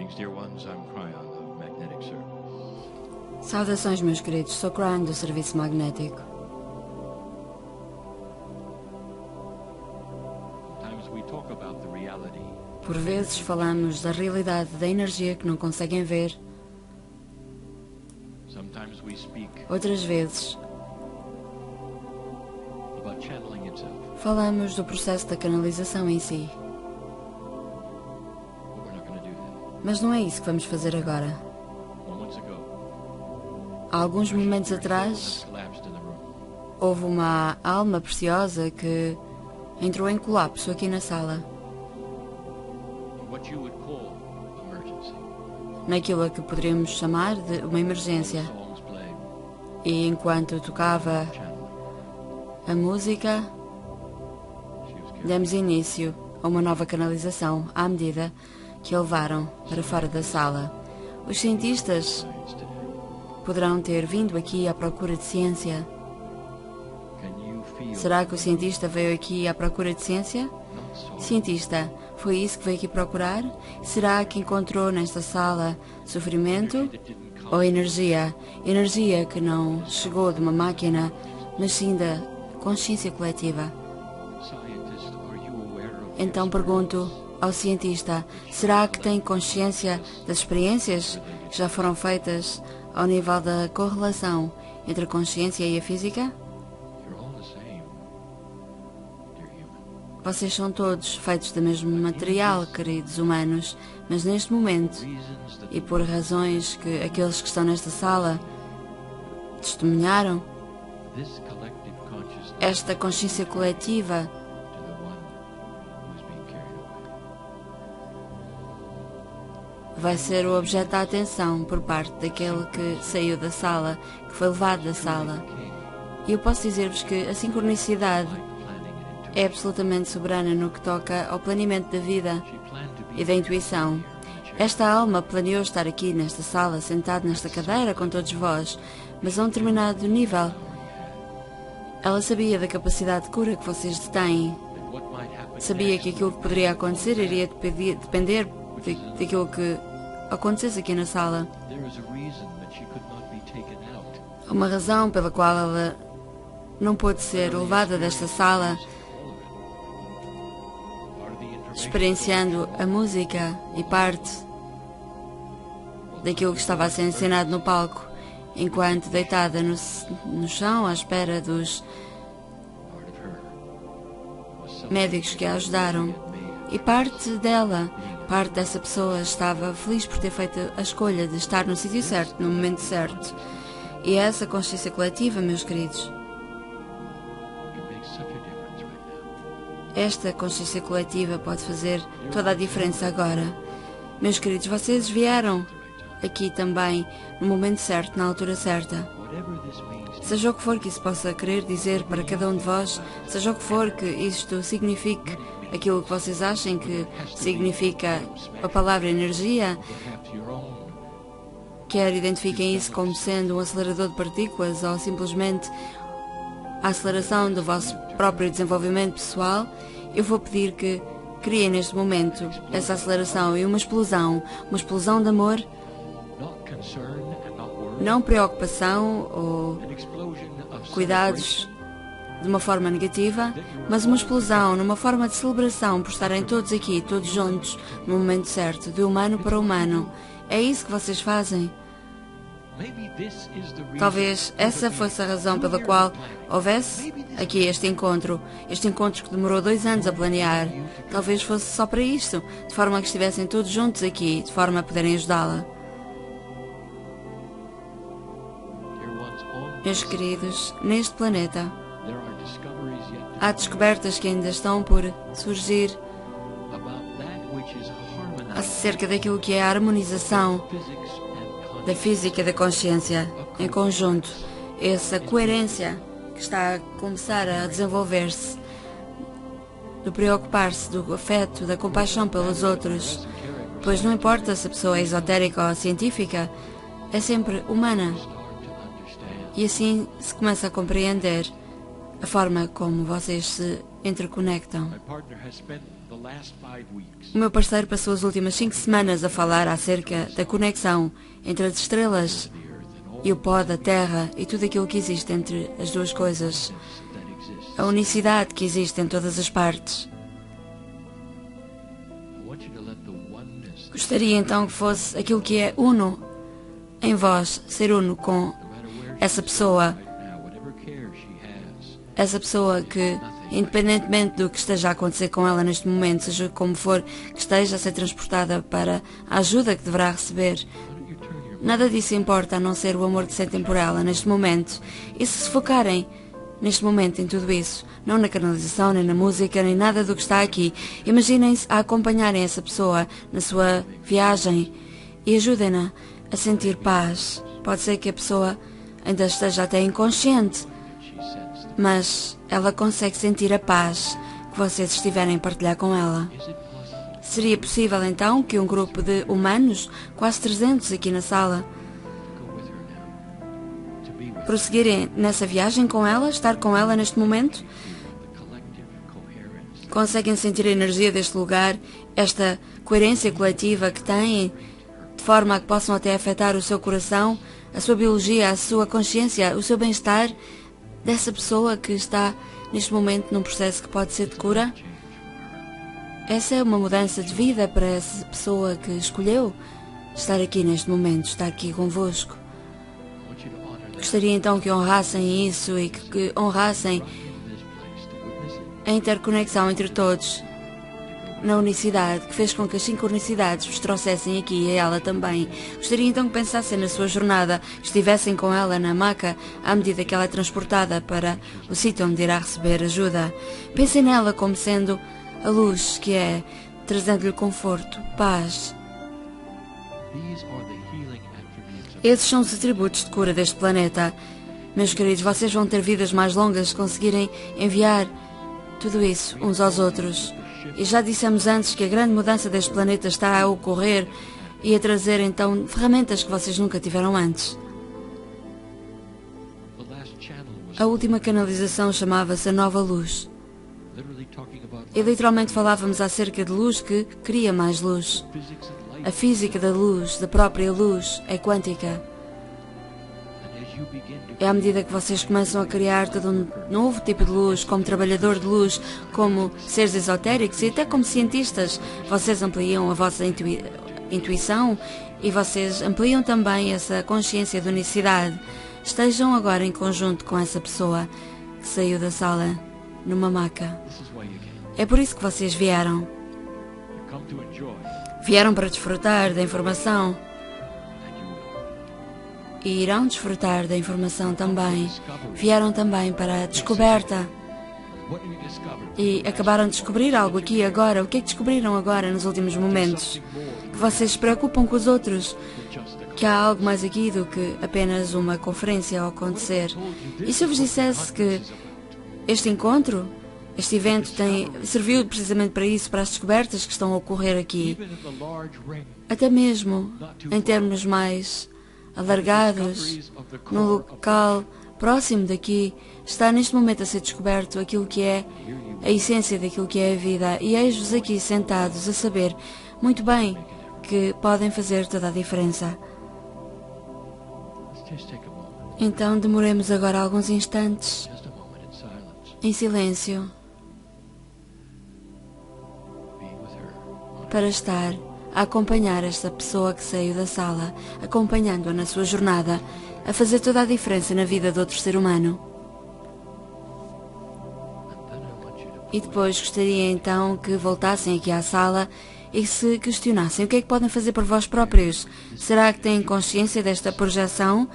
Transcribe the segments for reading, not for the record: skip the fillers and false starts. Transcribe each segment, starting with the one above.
Greetings, dear ones. I'm Cryon of Magnetic Service. Saudações, meus queridos. Sou Cryon do Serviço Magnético. Sometimes we talk about the reality. Por vezes falamos da realidade da energia que não conseguem ver. Sometimes we speak Outras vezes about channeling itself. falamos do processo da canalização em si. But we're not going to do that. Mas não é isso que vamos fazer agora. Moments ago, Há alguns momentos your soul atrás, has collapsed in the room. houve uma alma preciosa que entrou em colapso aqui na sala, What you would call emergency. naquilo que poderíamos chamar de uma emergência. Songs playing, E enquanto tocava channeling. a música, She was carried. demos início a uma nova canalização à medida que a levaram para fora da sala. Os cientistas Science today. poderão ter vindo aqui à procura de ciência. Can you feel? Será que o cientista veio aqui à procura de ciência? Not sorrow. Cientista, foi isso que veio aqui procurar? Será que encontrou nesta sala sofrimento Energy that didn't come. ou energia? Energia que não chegou de uma máquina, mas sim da consciência coletiva. Scientist, are you aware of Então pergunto ao cientista, será que tem consciência das experiências que já foram feitas ao nível da correlação entre a consciência e a física? You're all the same, dear human. Vocês são todos feitos do mesmo material, queridos humanos, mas neste momento, Reasons that e por razões que aqueles que estão nesta sala testemunharam, this collective consciousness esta consciência coletiva to the one who is being carried away. vai ser o objeto da atenção por parte daquele que saiu da sala, que foi levado da sala. E eu posso dizer-vos que a sincronicidade é absolutamente soberana no que toca ao planeamento da vida e da intuição. Esta alma planeou estar aqui nesta sala, sentado nesta cadeira com todos vós, mas a um determinado nível, ela sabia da capacidade de cura que vocês têm. Sabia que aquilo que poderia acontecer iria depender daquilo que acontecesse aqui na sala. Há uma razão pela qual ela não pôde ser levada desta sala, experienciando a música e parte daquilo que estava a ser ensinado no palco, enquanto deitada no chão à espera dos médicos que a ajudaram. E parte dela, parte dessa pessoa estava feliz por ter feito a escolha de estar no sítio certo, no momento certo. E é essa consciência coletiva, meus queridos. Esta consciência coletiva pode fazer toda a diferença agora. Meus queridos, vocês vieram aqui também no momento certo, na altura certa. Seja o que for que isso possa querer dizer para cada um de vós, seja o que for que isto signifique, aquilo que vocês achem que significa a palavra energia, quer identifiquem isso como sendo um acelerador de partículas ou simplesmente a aceleração do vosso próprio desenvolvimento pessoal, eu vou pedir que criem neste momento essa aceleração e uma explosão de amor, não preocupação ou cuidados de uma forma negativa, mas uma explosão numa forma de celebração por estarem todos aqui, todos juntos, no momento certo, de humano para humano. É isso que vocês fazem. Talvez essa fosse a razão pela qual houvesse aqui este encontro que demorou 2 anos a planear. Talvez fosse só para isto, de forma a que estivessem todos juntos aqui, de forma a poderem ajudá-la. Meus queridos, neste planeta há descobertas que ainda estão por surgir acerca daquilo que é a harmonização da física e da consciência em conjunto, essa coerência que está a começar a desenvolver-se, do preocupar-se, do afeto, da compaixão pelos outros, pois não importa se a pessoa é esotérica ou científica, é sempre humana. E assim se começa a compreender a forma como vocês se interconectam. O meu parceiro passou as últimas 5 semanas a falar acerca da conexão entre as estrelas e o pó da Terra e tudo aquilo que existe entre as duas coisas. A unicidade que existe em todas as partes. Gostaria então que fosse aquilo que é uno em vós, ser uno com essa pessoa que, independentemente do que esteja a acontecer com ela neste momento, seja como for que esteja a ser transportada para a ajuda que deverá receber, nada disso importa a não ser o amor que sentem por ela neste momento. E se focarem neste momento em tudo isso, não na canalização, nem na música, nem nada do que está aqui, imaginem-se a acompanharem essa pessoa na sua viagem e ajudem-na a sentir paz. Pode ser que a pessoa ainda esteja até inconsciente, mas ela consegue sentir a paz que vocês estiverem a partilhar com ela. Seria possível então que um grupo de humanos, quase 300 aqui na sala, prosseguirem nessa viagem com ela, estar com ela neste momento? Conseguem sentir a energia deste lugar, esta coerência coletiva que têm, de forma a que possam até afetar o seu coração, a sua biologia, a sua consciência, o seu bem-estar dessa pessoa que está neste momento num processo que pode ser de cura? Essa é uma mudança de vida para essa pessoa que escolheu estar aqui neste momento, estar aqui convosco. Gostaria então que honrassem isso e que honrassem a interconexão entre todos, na unicidade, que fez com que as sincronicidades vos trouxessem aqui e a ela também. Gostaria então que pensassem na sua jornada, que estivessem com ela na maca à medida que ela é transportada para o sítio onde irá receber ajuda. Pensem nela como sendo a luz que é, trazendo-lhe conforto, paz. Esses são os atributos de cura deste planeta. Meus queridos, vocês vão ter vidas mais longas se conseguirem enviar tudo isso uns aos outros. E já dissemos antes que a grande mudança deste planeta está a ocorrer e a trazer então ferramentas que vocês nunca tiveram antes. A última canalização chamava-se a Nova Luz. E literalmente falávamos acerca de luz que cria mais luz. A física da luz, da própria luz, é quântica. É à medida que vocês começam a criar todo um novo tipo de luz, como trabalhador de luz, como seres esotéricos e até como cientistas, vocês ampliam a vossa intuição e vocês ampliam também essa consciência de unicidade. Estejam agora em conjunto com essa pessoa que saiu da sala numa maca. É por isso que vocês vieram. Vieram para desfrutar da informação. E irão desfrutar da informação também. Vieram também para a descoberta. E acabaram de descobrir algo aqui agora. O que é que descobriram agora nos últimos momentos? Que vocês se preocupam com os outros. Que há algo mais aqui do que apenas uma conferência ao acontecer. E se eu vos dissesse que este encontro, este evento serviu precisamente para isso, para as descobertas que estão a ocorrer aqui. Até mesmo em termos mais alargados, no local próximo daqui, está neste momento a ser descoberto aquilo que é a essência daquilo que é a vida. E eis-vos aqui sentados a saber muito bem que podem fazer toda a diferença. Então demoremos agora alguns instantes em silêncio para estar a acompanhar esta pessoa que saiu da sala, acompanhando-a na sua jornada, a fazer toda a diferença na vida de outro ser humano. E depois gostaria então que voltassem aqui à sala e se questionassem o que é que podem fazer por vós próprios. Será que têm consciência desta projeção,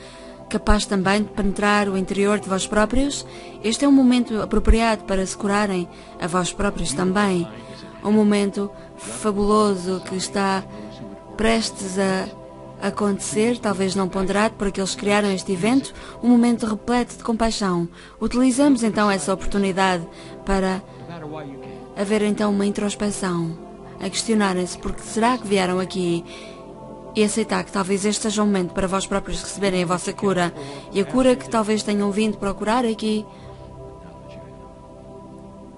capaz também de penetrar o interior de vós próprios? Este é um momento apropriado para se curarem a vós próprios também. Um momento fabuloso que está prestes a acontecer, talvez não ponderado por aqueles que criaram este evento, um momento repleto de compaixão. Utilizamos então essa oportunidade para haver então uma introspeção, a questionarem-se porque será que vieram aqui e aceitar que talvez este seja um momento para vós próprios receberem a vossa cura e a cura que talvez tenham vindo procurar aqui.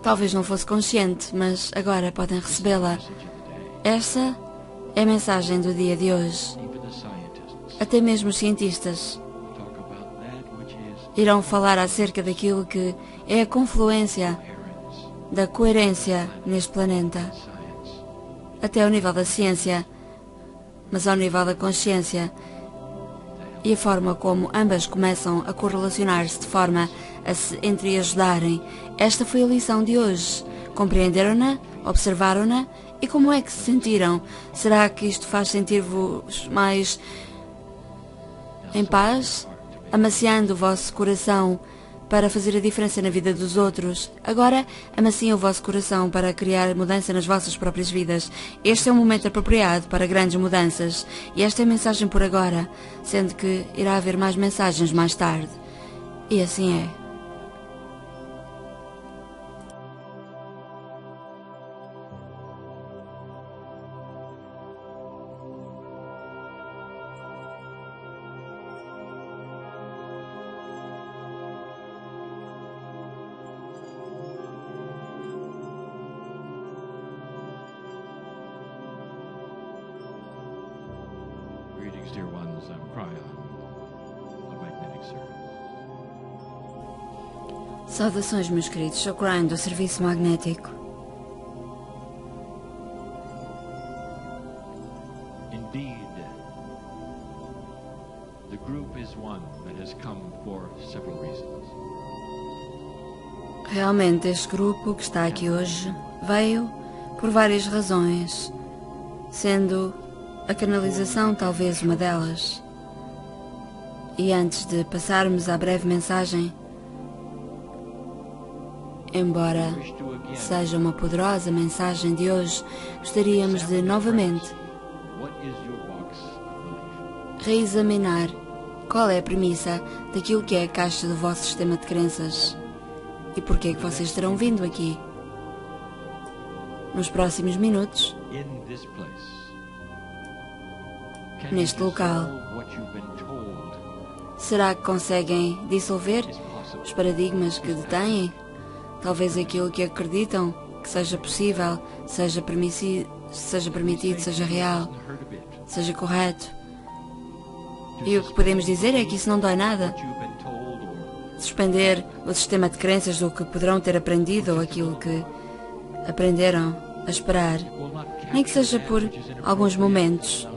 Talvez não fosse consciente, mas agora podem recebê-la. Esta é a mensagem do dia de hoje. Até mesmo os cientistas irão falar acerca daquilo que é a confluência da coerência neste planeta. Até ao nível da ciência, mas ao nível da consciência. E a forma como ambas começam a correlacionar-se de forma a se entreajudarem. Esta foi a lição de hoje. Compreenderam-na? Observaram-na? E como é que se sentiram? Será que isto faz sentir-vos mais em paz? Amaciando o vosso coração para fazer a diferença na vida dos outros. Agora, amaciem o vosso coração para criar mudança nas vossas próprias vidas. Este é um momento apropriado para grandes mudanças. E esta é a mensagem por agora, sendo que irá haver mais mensagens mais tarde. E assim é. Greetings, dear ones. I'm Cryon of Magnetic Service. Saudações, meus queridos. Sou Cryon do Serviço Magnético. Indeed, the group is one that has come for several reasons. Realmente, este grupo que está aqui hoje veio por várias razões, sendo a canalização talvez uma delas. E antes de passarmos à breve mensagem, embora seja uma poderosa mensagem de hoje, gostaríamos de novamente reexaminar qual é a premissa daquilo que é a caixa do vosso sistema de crenças e porquê é que vocês terão vindo aqui. Nos próximos minutos, neste local, será que conseguem dissolver os paradigmas que detêm? Talvez aquilo que acreditam que seja possível, seja permitido, seja real, seja correto. E o que podemos dizer é que isso não dói nada. Suspender o sistema de crenças do que poderão ter aprendido ou aquilo que aprenderam a esperar, nem que seja por alguns momentos.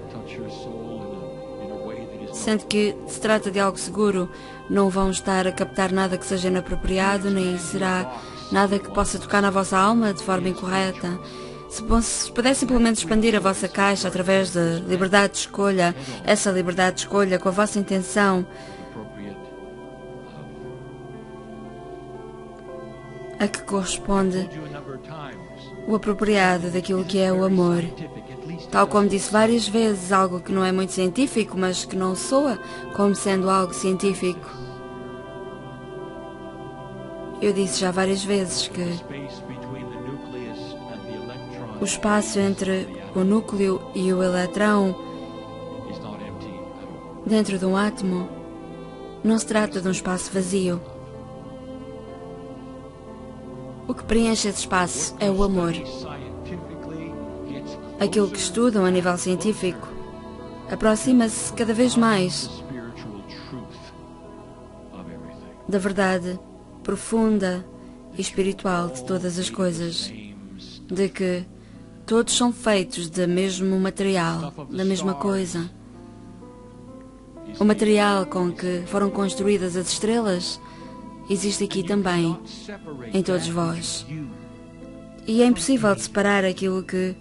Sendo que se trata de algo seguro, não vão estar a captar nada que seja inapropriado, nem será nada que possa tocar na vossa alma de forma incorreta. Se puder simplesmente expandir a vossa caixa através de liberdade de escolha, essa liberdade de escolha com a vossa intenção, a que corresponde o apropriado daquilo que é o amor. Tal como disse várias vezes, algo que não é muito científico, mas que não soa como sendo algo científico. Eu disse já várias vezes que o espaço entre o núcleo e o eletrão dentro de um átomo não se trata de um espaço vazio. O que preenche esse espaço é o amor. Aquilo que estudam a nível científico aproxima-se cada vez mais da verdade profunda e espiritual de todas as coisas, de que todos são feitos do mesmo material, da mesma coisa. O material com que foram construídas as estrelas existe aqui também, em todos vós. E é impossível de separar aquilo que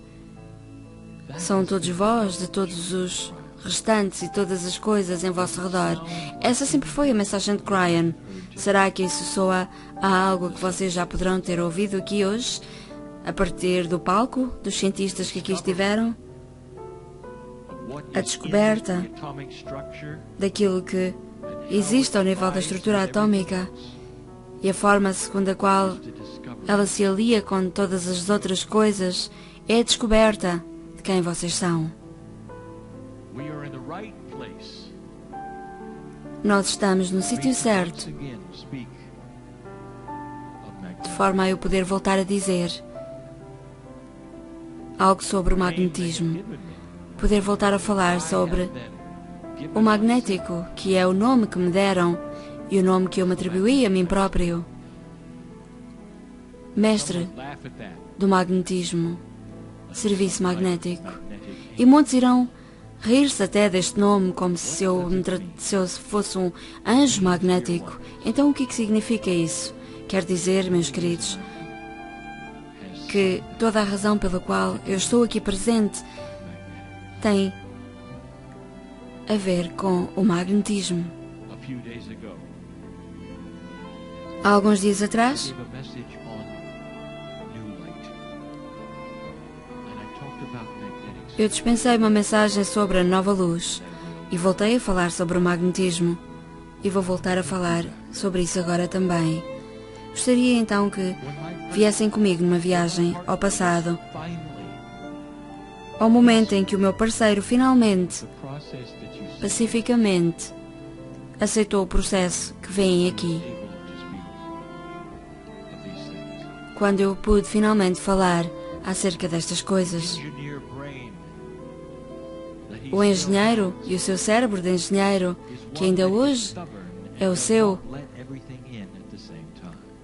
são todos vós de todos os restantes e todas as coisas em vosso redor. Essa sempre foi a mensagem de Cryon. Será que isso soa a algo que vocês já poderão ter ouvido aqui hoje, a partir do palco, dos cientistas que aqui estiveram? A descoberta daquilo que existe ao nível da estrutura atómica e a forma segundo a qual ela se alia com todas as outras coisas é a descoberta de quem vocês são. Nós estamos no sítio certo de forma a eu poder voltar a dizer algo sobre o magnetismo. Poder voltar a falar sobre o magnético, que é o nome que me deram e o nome que eu me atribuí a mim próprio. Mestre do magnetismo, serviço magnético. E muitos irão rir-se até deste nome, como se eu fosse um anjo magnético. Então o que significa isso? Quer dizer, meus queridos, que toda a razão pela qual eu estou aqui presente tem a ver com o magnetismo. Há alguns dias atrás, eu dispensei uma mensagem sobre a nova luz e voltei a falar sobre o magnetismo e vou voltar a falar sobre isso agora também. Gostaria então que viessem comigo numa viagem ao passado, ao momento em que o meu parceiro finalmente, pacificamente, aceitou o processo que vem aqui. Quando eu pude finalmente falar acerca destas coisas. O engenheiro e o seu cérebro de engenheiro, que ainda hoje é o seu,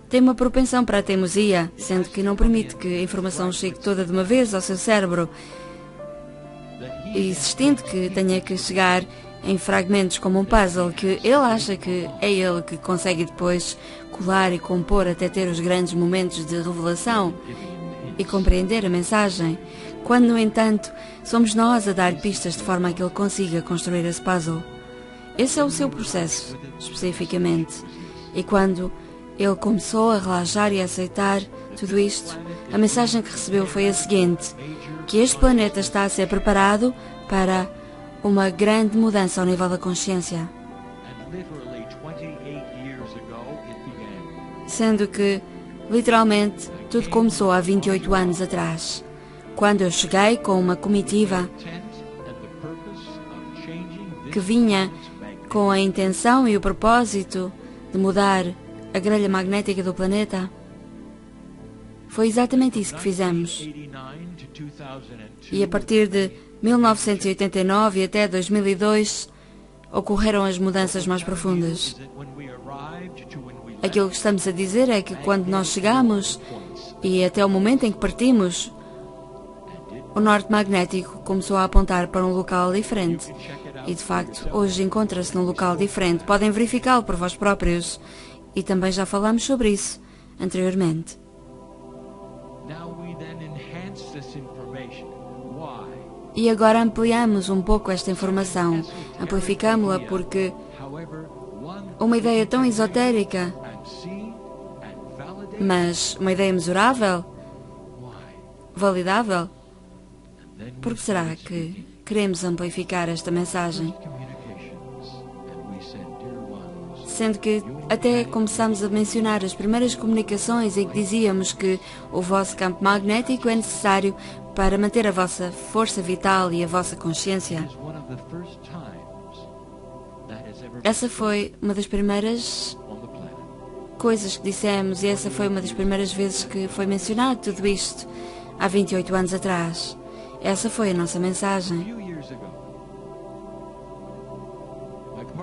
tem uma propensão para a teimosia, sendo que não permite que a informação chegue toda de uma vez ao seu cérebro, insistindo que tenha que chegar em fragmentos como um puzzle, que ele acha que é ele que consegue depois colar e compor até ter os grandes momentos de revelação e compreender a mensagem, quando, no entanto, somos nós a dar pistas de forma a que ele consiga construir esse puzzle. Esse é o seu processo, especificamente. E quando ele começou a relaxar e a aceitar tudo isto, a mensagem que recebeu foi a seguinte: que este planeta está a ser preparado para uma grande mudança ao nível da consciência. Sendo que, literalmente, tudo começou há 28 anos atrás, quando eu cheguei com uma comitiva que vinha com a intenção e o propósito de mudar a grelha magnética do planeta. Foi exatamente isso que fizemos. E a partir de 1989 até 2002 ocorreram as mudanças mais profundas. Aquilo que estamos a dizer é que quando nós chegamos e até o momento em que partimos, o norte magnético começou a apontar para um local diferente. E de facto, hoje encontra-se num local diferente. Podem verificá-lo por vós próprios. E também já falamos sobre isso anteriormente. E agora ampliamos um pouco esta informação. Amplificámo-la porque uma ideia tão esotérica, mas uma ideia mesurável, validável, por que será que queremos amplificar esta mensagem? Sendo que até começamos a mencionar as primeiras comunicações em que dizíamos que o vosso campo magnético é necessário para manter a vossa força vital e a vossa consciência. Essa foi uma das primeiras coisas que dissemos e essa foi uma das primeiras vezes que foi mencionado tudo isto, há 28 anos atrás. Essa foi a nossa mensagem.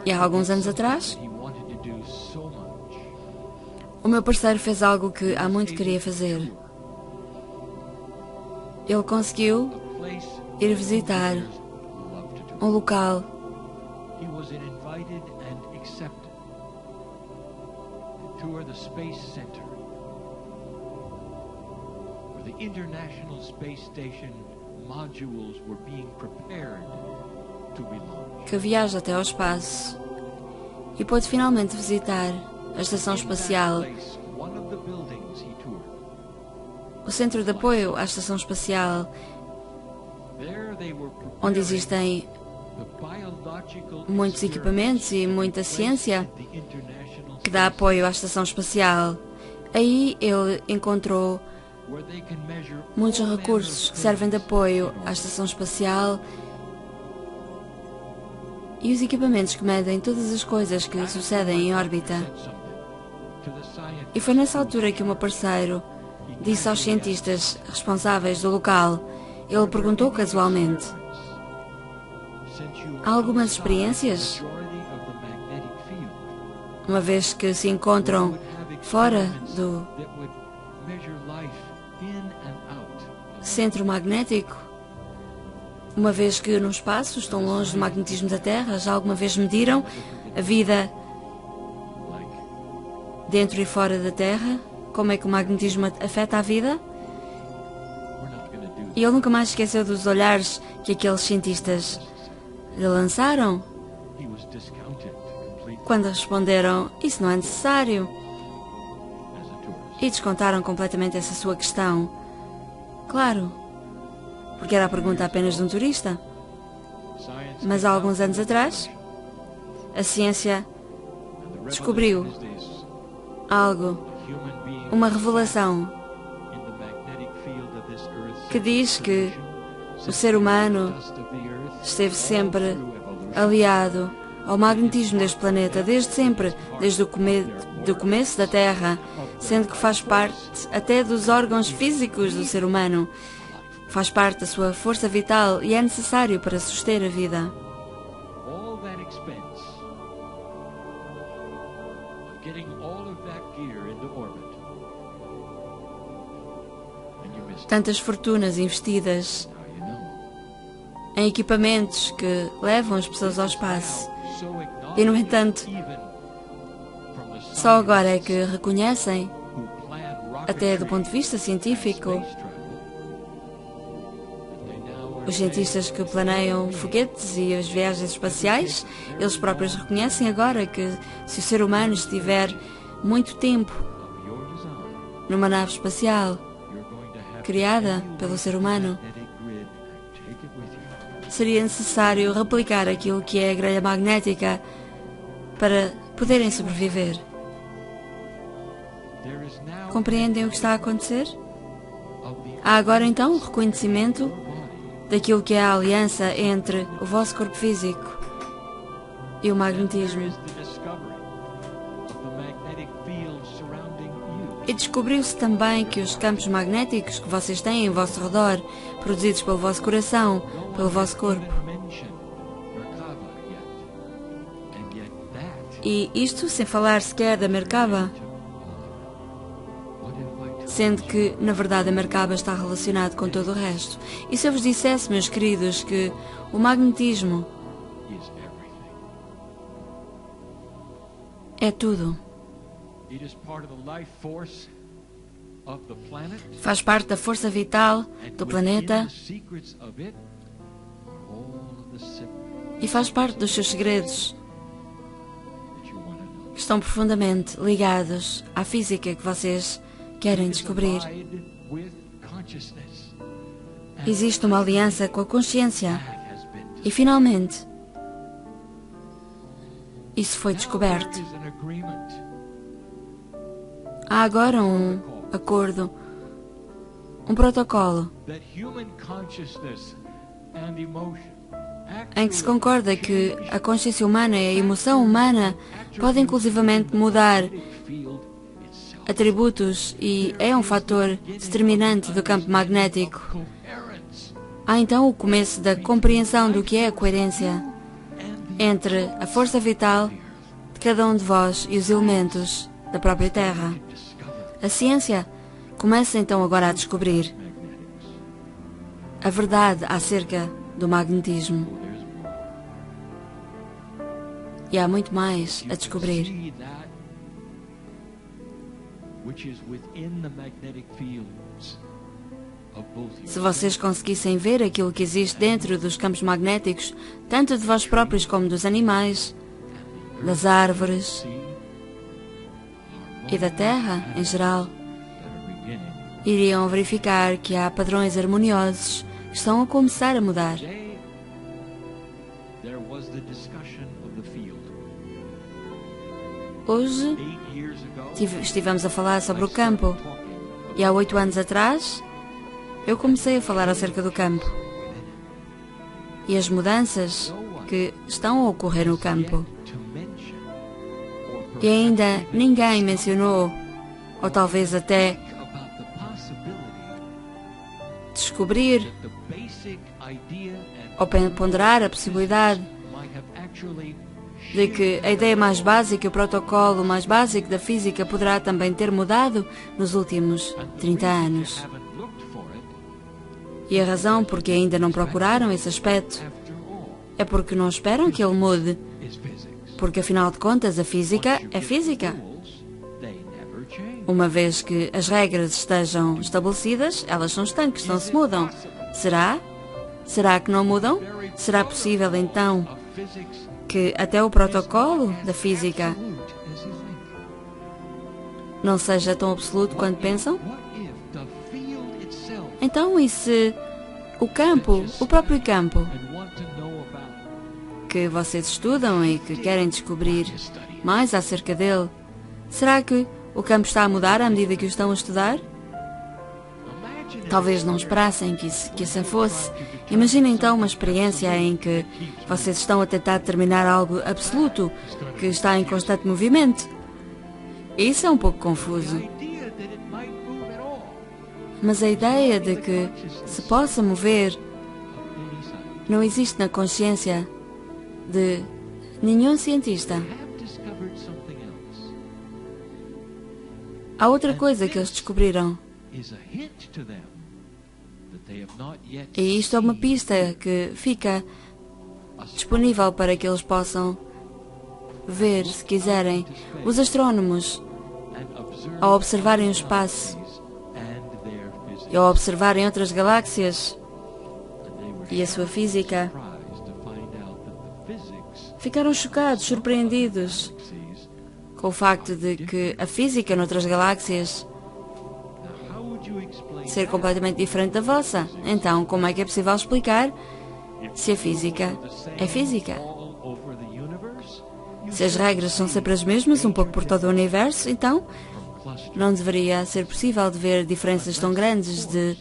E há alguns anos atrás, o meu parceiro fez algo que há muito queria fazer. Ele conseguiu ir visitar um local que viaja até ao espaço e pôde finalmente visitar a estação espacial, o centro de apoio à estação espacial, onde existem muitos equipamentos e muita ciência que dá apoio à estação espacial. Aí ele encontrou muitos recursos que servem de apoio à estação espacial e os equipamentos que medem todas as coisas que sucedem em órbita. E foi nessa altura que o meu parceiro disse aos cientistas responsáveis do local, ele perguntou casualmente: há algumas experiências, uma vez que se encontram fora do centro magnético, uma vez que no espaço estão longe do magnetismo da Terra, já alguma vez mediram a vida dentro e fora da Terra? Como é que o magnetismo afeta a vida? E ele nunca mais esqueceu dos olhares que aqueles cientistas lhe lançaram quando responderam: isso não é necessário. E descontaram completamente essa sua questão. Claro, porque era a pergunta apenas de um turista. Mas há alguns anos atrás, a ciência descobriu algo, uma revelação, que diz que o ser humano esteve sempre aliado ao magnetismo deste planeta, desde sempre, desde o começo da Terra, sendo que faz parte até dos órgãos físicos do ser humano, faz parte da sua força vital e é necessário para suster a vida. Tantas fortunas investidas em equipamentos que levam as pessoas ao espaço. E, no entanto, só agora é que reconhecem, até do ponto de vista científico, os cientistas que planeiam foguetes e as viagens espaciais, eles próprios reconhecem agora que se o ser humano estiver muito tempo numa nave espacial criada pelo ser humano, seria necessário replicar aquilo que é a grelha magnética para poderem sobreviver. Compreendem o que está a acontecer? Há agora então um reconhecimento daquilo que é a aliança entre o vosso corpo físico e o magnetismo. E descobriu-se também que os campos magnéticos que vocês têm em vosso redor, produzidos pelo vosso coração, pelo vosso corpo. E isto sem falar sequer da Merkaba, sendo que, na verdade, a Merkaba está relacionado com todo o resto. E se eu vos dissesse, meus queridos, que o magnetismo é tudo. Faz parte da força vital do planeta e faz parte dos seus segredos, que estão profundamente ligados à física que vocês querem descobrir. Existe uma aliança com a consciência e, finalmente, isso foi descoberto. Há agora um acordo, um protocolo, em que se concorda que a consciência humana e a emoção humana podem inclusivamente mudar atributos e é um fator determinante do campo magnético. Há então o começo da compreensão do que é a coerência entre a força vital de cada um de vós e os elementos da própria Terra. A ciência começa então agora a descobrir a verdade acerca do magnetismo. E há muito mais a descobrir. Se vocês conseguissem ver aquilo que existe dentro dos campos magnéticos, tanto de vós próprios como dos animais, das árvores e da Terra em geral, iriam verificar que há padrões harmoniosos que estão a começar a mudar. Hoje estivemos a falar sobre o campo e há 8 anos atrás eu comecei a falar acerca do campo e as mudanças que estão a ocorrer no campo. E ainda ninguém mencionou, ou talvez até descobrir ou ponderar a possibilidade de que a ideia mais básica, o protocolo mais básico da física poderá também ter mudado nos últimos 30 anos. E a razão por que ainda não procuraram esse aspecto é porque não esperam que ele mude, porque afinal de contas a física é física. Uma vez que as regras estejam estabelecidas, elas são estanques, não se mudam. Será? Será que não mudam? Será possível então que até o protocolo da física não seja tão absoluto quanto pensam? Então, e se o campo, o próprio campo, que vocês estudam e que querem descobrir mais acerca dele, será que o campo está a mudar à medida que o estão a estudar? Talvez não esperassem que isso fosse. Imaginem então uma experiência em que vocês estão a tentar determinar algo absoluto, que está em constante movimento. Isso é um pouco confuso. Mas a ideia de que se possa mover não existe na consciência de nenhum cientista. Há outra coisa que eles descobriram. E isto é uma pista que fica disponível para que eles possam ver, se quiserem. Os astrónomos, ao observarem o espaço e ao observarem outras galáxias e a sua física, ficaram chocados, surpreendidos com o facto de que a física noutras galáxias ser completamente diferente da vossa. Então, como é que é possível explicar se a física é física? Se as regras são sempre as mesmas, um pouco por todo o universo, então não deveria ser possível de ver diferenças tão grandes de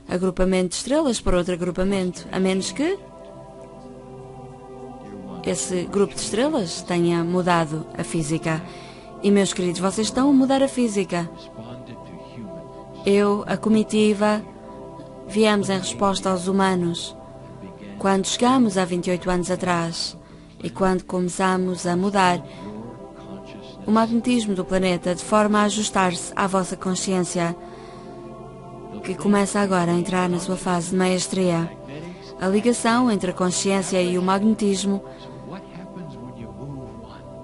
agrupamento de estrelas para outro agrupamento, a menos que esse grupo de estrelas tenha mudado a física. E, meus queridos, vocês estão a mudar a física. Eu, a comitiva, viemos em resposta aos humanos quando chegámos há 28 anos atrás e quando começámos a mudar o magnetismo do planeta de forma a ajustar-se à vossa consciência, que começa agora a entrar na sua fase de maestria. A ligação entre a consciência e o magnetismo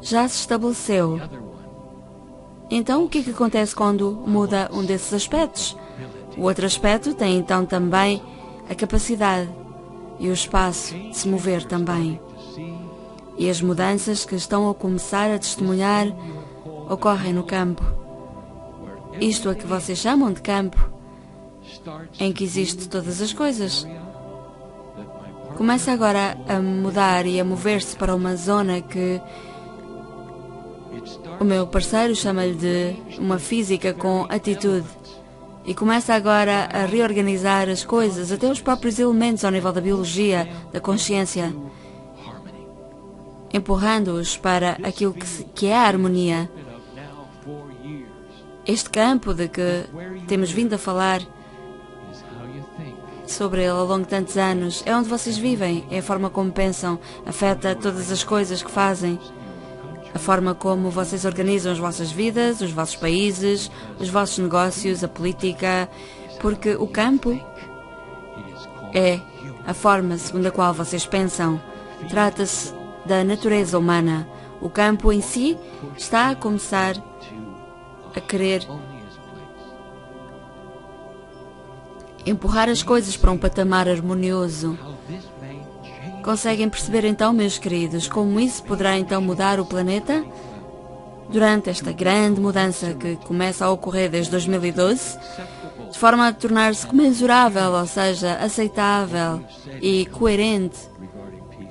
já se estabeleceu. Então, o que acontece quando muda um desses aspectos? O outro aspecto tem então também a capacidade e o espaço de se mover também. E as mudanças que estão a começar a testemunhar ocorrem no campo. Isto é que vocês chamam de campo, em que existe todas as coisas. Começa agora a mudar e a mover-se para uma zona que o meu parceiro chama-lhe de uma física com atitude. E começa agora a reorganizar as coisas, até os próprios elementos ao nível da biologia, da consciência, empurrando-os para aquilo que é a harmonia. Este campo de que temos vindo a falar sobre ele ao longo de tantos anos é onde vocês vivem, é a forma como pensam, afeta todas as coisas que fazem. A forma como vocês organizam as vossas vidas, os vossos países, os vossos negócios, a política, porque o campo é a forma segundo a qual vocês pensam. Trata-se da natureza humana. O campo em si está a começar a querer empurrar as coisas para um patamar harmonioso. Conseguem perceber então, meus queridos, como isso poderá então mudar o planeta? Durante esta grande mudança que começa a ocorrer desde 2012, de forma a tornar-se comensurável, ou seja, aceitável e coerente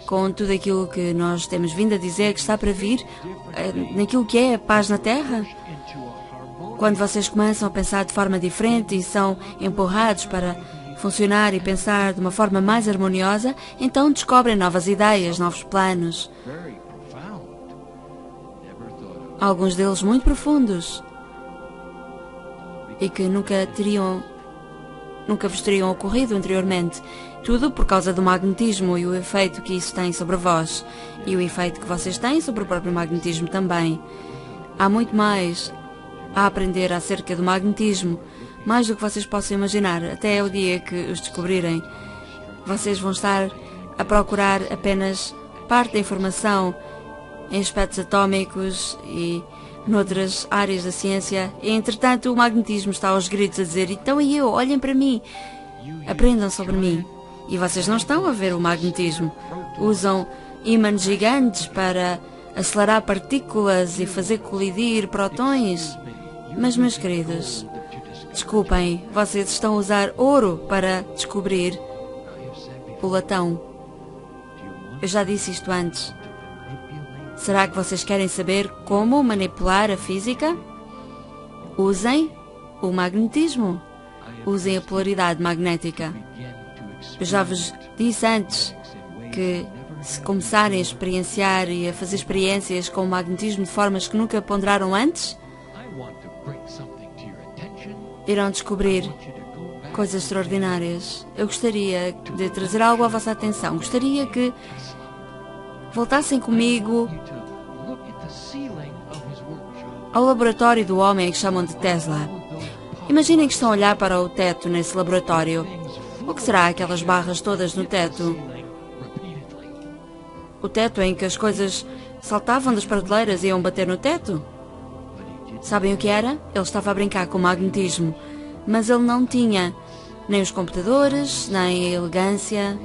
com tudo aquilo que nós temos vindo a dizer que está para vir, naquilo que é a paz na Terra? Quando vocês começam a pensar de forma diferente e são empurrados para funcionar e pensar de uma forma mais harmoniosa, então descobrem novas ideias, novos planos. alguns deles muito profundos, e que nunca vos teriam ocorrido anteriormente. Tudo por causa do magnetismo e o efeito que isso tem sobre vós, e o efeito que vocês têm sobre o próprio magnetismo também. Há muito mais a aprender acerca do magnetismo, mais do que vocês possam imaginar. Até o dia que os descobrirem, vocês vão estar a procurar apenas parte da informação em aspectos atômicos e noutras áreas da ciência, e entretanto o magnetismo está aos gritos a dizer: então e eu, olhem para mim, aprendam sobre mim. E vocês não estão a ver o magnetismo. Usam ímãs gigantes para acelerar partículas e fazer colidir prótons. Mas, meus queridos, desculpem, vocês estão a usar ouro para descobrir o latão. Eu já disse isto antes. Será que vocês querem saber como manipular a física? Usem o magnetismo. Usem a polaridade magnética. Eu já vos disse antes que, se começarem a experienciar e a fazer experiências com o magnetismo de formas que nunca ponderaram antes, irão descobrir coisas extraordinárias. Eu gostaria de trazer algo à vossa atenção. Gostaria que voltassem comigo ao laboratório do homem que chamam de Tesla. Imaginem que estão a olhar para o teto nesse laboratório. O que será aquelas barras todas no teto? O teto em que as coisas saltavam das prateleiras e iam bater no teto? Sabem o que era? Ele estava a brincar com o magnetismo, mas ele não tinha nem os computadores, nem a elegância,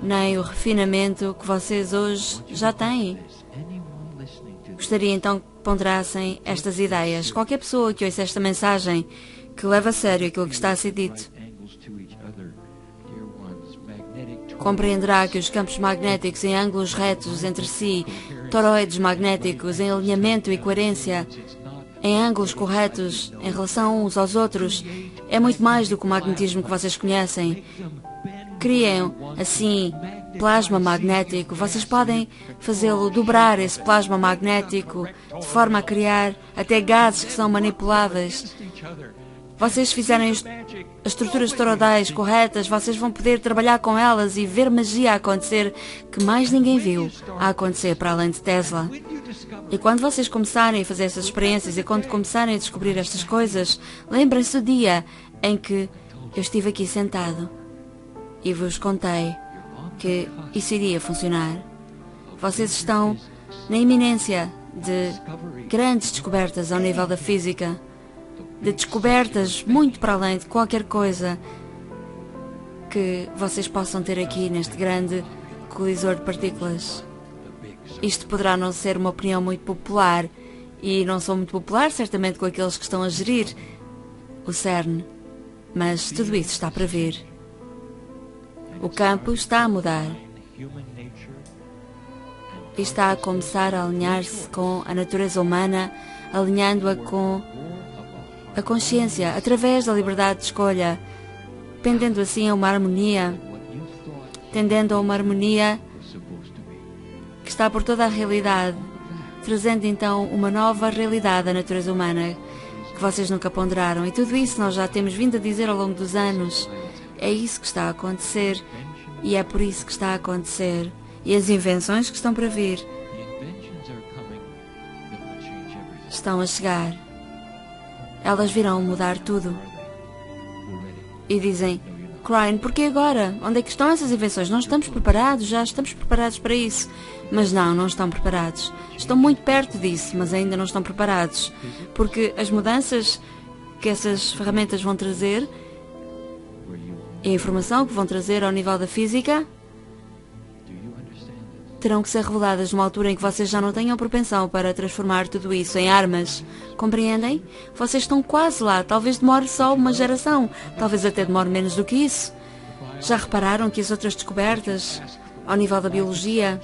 nem o refinamento que vocês hoje já têm. Gostaria então que ponderassem estas ideias. Qualquer pessoa que ouça esta mensagem, que leva a sério aquilo que está a ser dito, compreenderá que os campos magnéticos em ângulos retos entre si, toroides magnéticos em alinhamento e coerência, em ângulos corretos em relação uns aos outros, é muito mais do que o magnetismo que vocês conhecem. Criam, assim, plasma magnético. Vocês podem fazê-lo dobrar, esse plasma magnético, de forma a criar até gases que são manipuláveis. Vocês fizerem as estruturas toroidais corretas, vocês vão poder trabalhar com elas e ver magia a acontecer que mais ninguém viu a acontecer para além de Tesla. E quando vocês começarem a fazer essas experiências e quando começarem a descobrir estas coisas, lembrem-se do dia em que eu estive aqui sentado e vos contei que isso iria funcionar. Vocês estão na iminência de grandes descobertas ao nível da física, de descobertas muito para além de qualquer coisa que vocês possam ter aqui neste grande colisor de partículas. Isto poderá não ser uma opinião muito popular, e não sou muito popular certamente com aqueles que estão a gerir o CERN, mas tudo isso está para vir. O campo está a mudar e está a começar a alinhar-se com a natureza humana, alinhando-a com a consciência, através da liberdade de escolha, tendendo assim a uma harmonia, que está por toda a realidade, trazendo então uma nova realidade à natureza humana, que vocês nunca ponderaram. E tudo isso nós já temos vindo a dizer ao longo dos anos. É isso que está a acontecer, e é por isso que está a acontecer. E as invenções que estão para vir estão a chegar. Elas virão mudar tudo. E dizem: Crane, porquê agora? Onde é que estão essas invenções? Não estamos preparados, já estamos preparados para isso. Mas não estão preparados. Estão muito perto disso, mas ainda não estão preparados. Porque as mudanças que essas ferramentas vão trazer, e a informação que vão trazer ao nível da física, terão que ser reveladas numa altura em que vocês já não tenham propensão para transformar tudo isso em armas. Compreendem? Vocês estão quase lá. Talvez demore só uma geração. Talvez até demore menos do que isso. Já repararam que as outras descobertas, ao nível da biologia,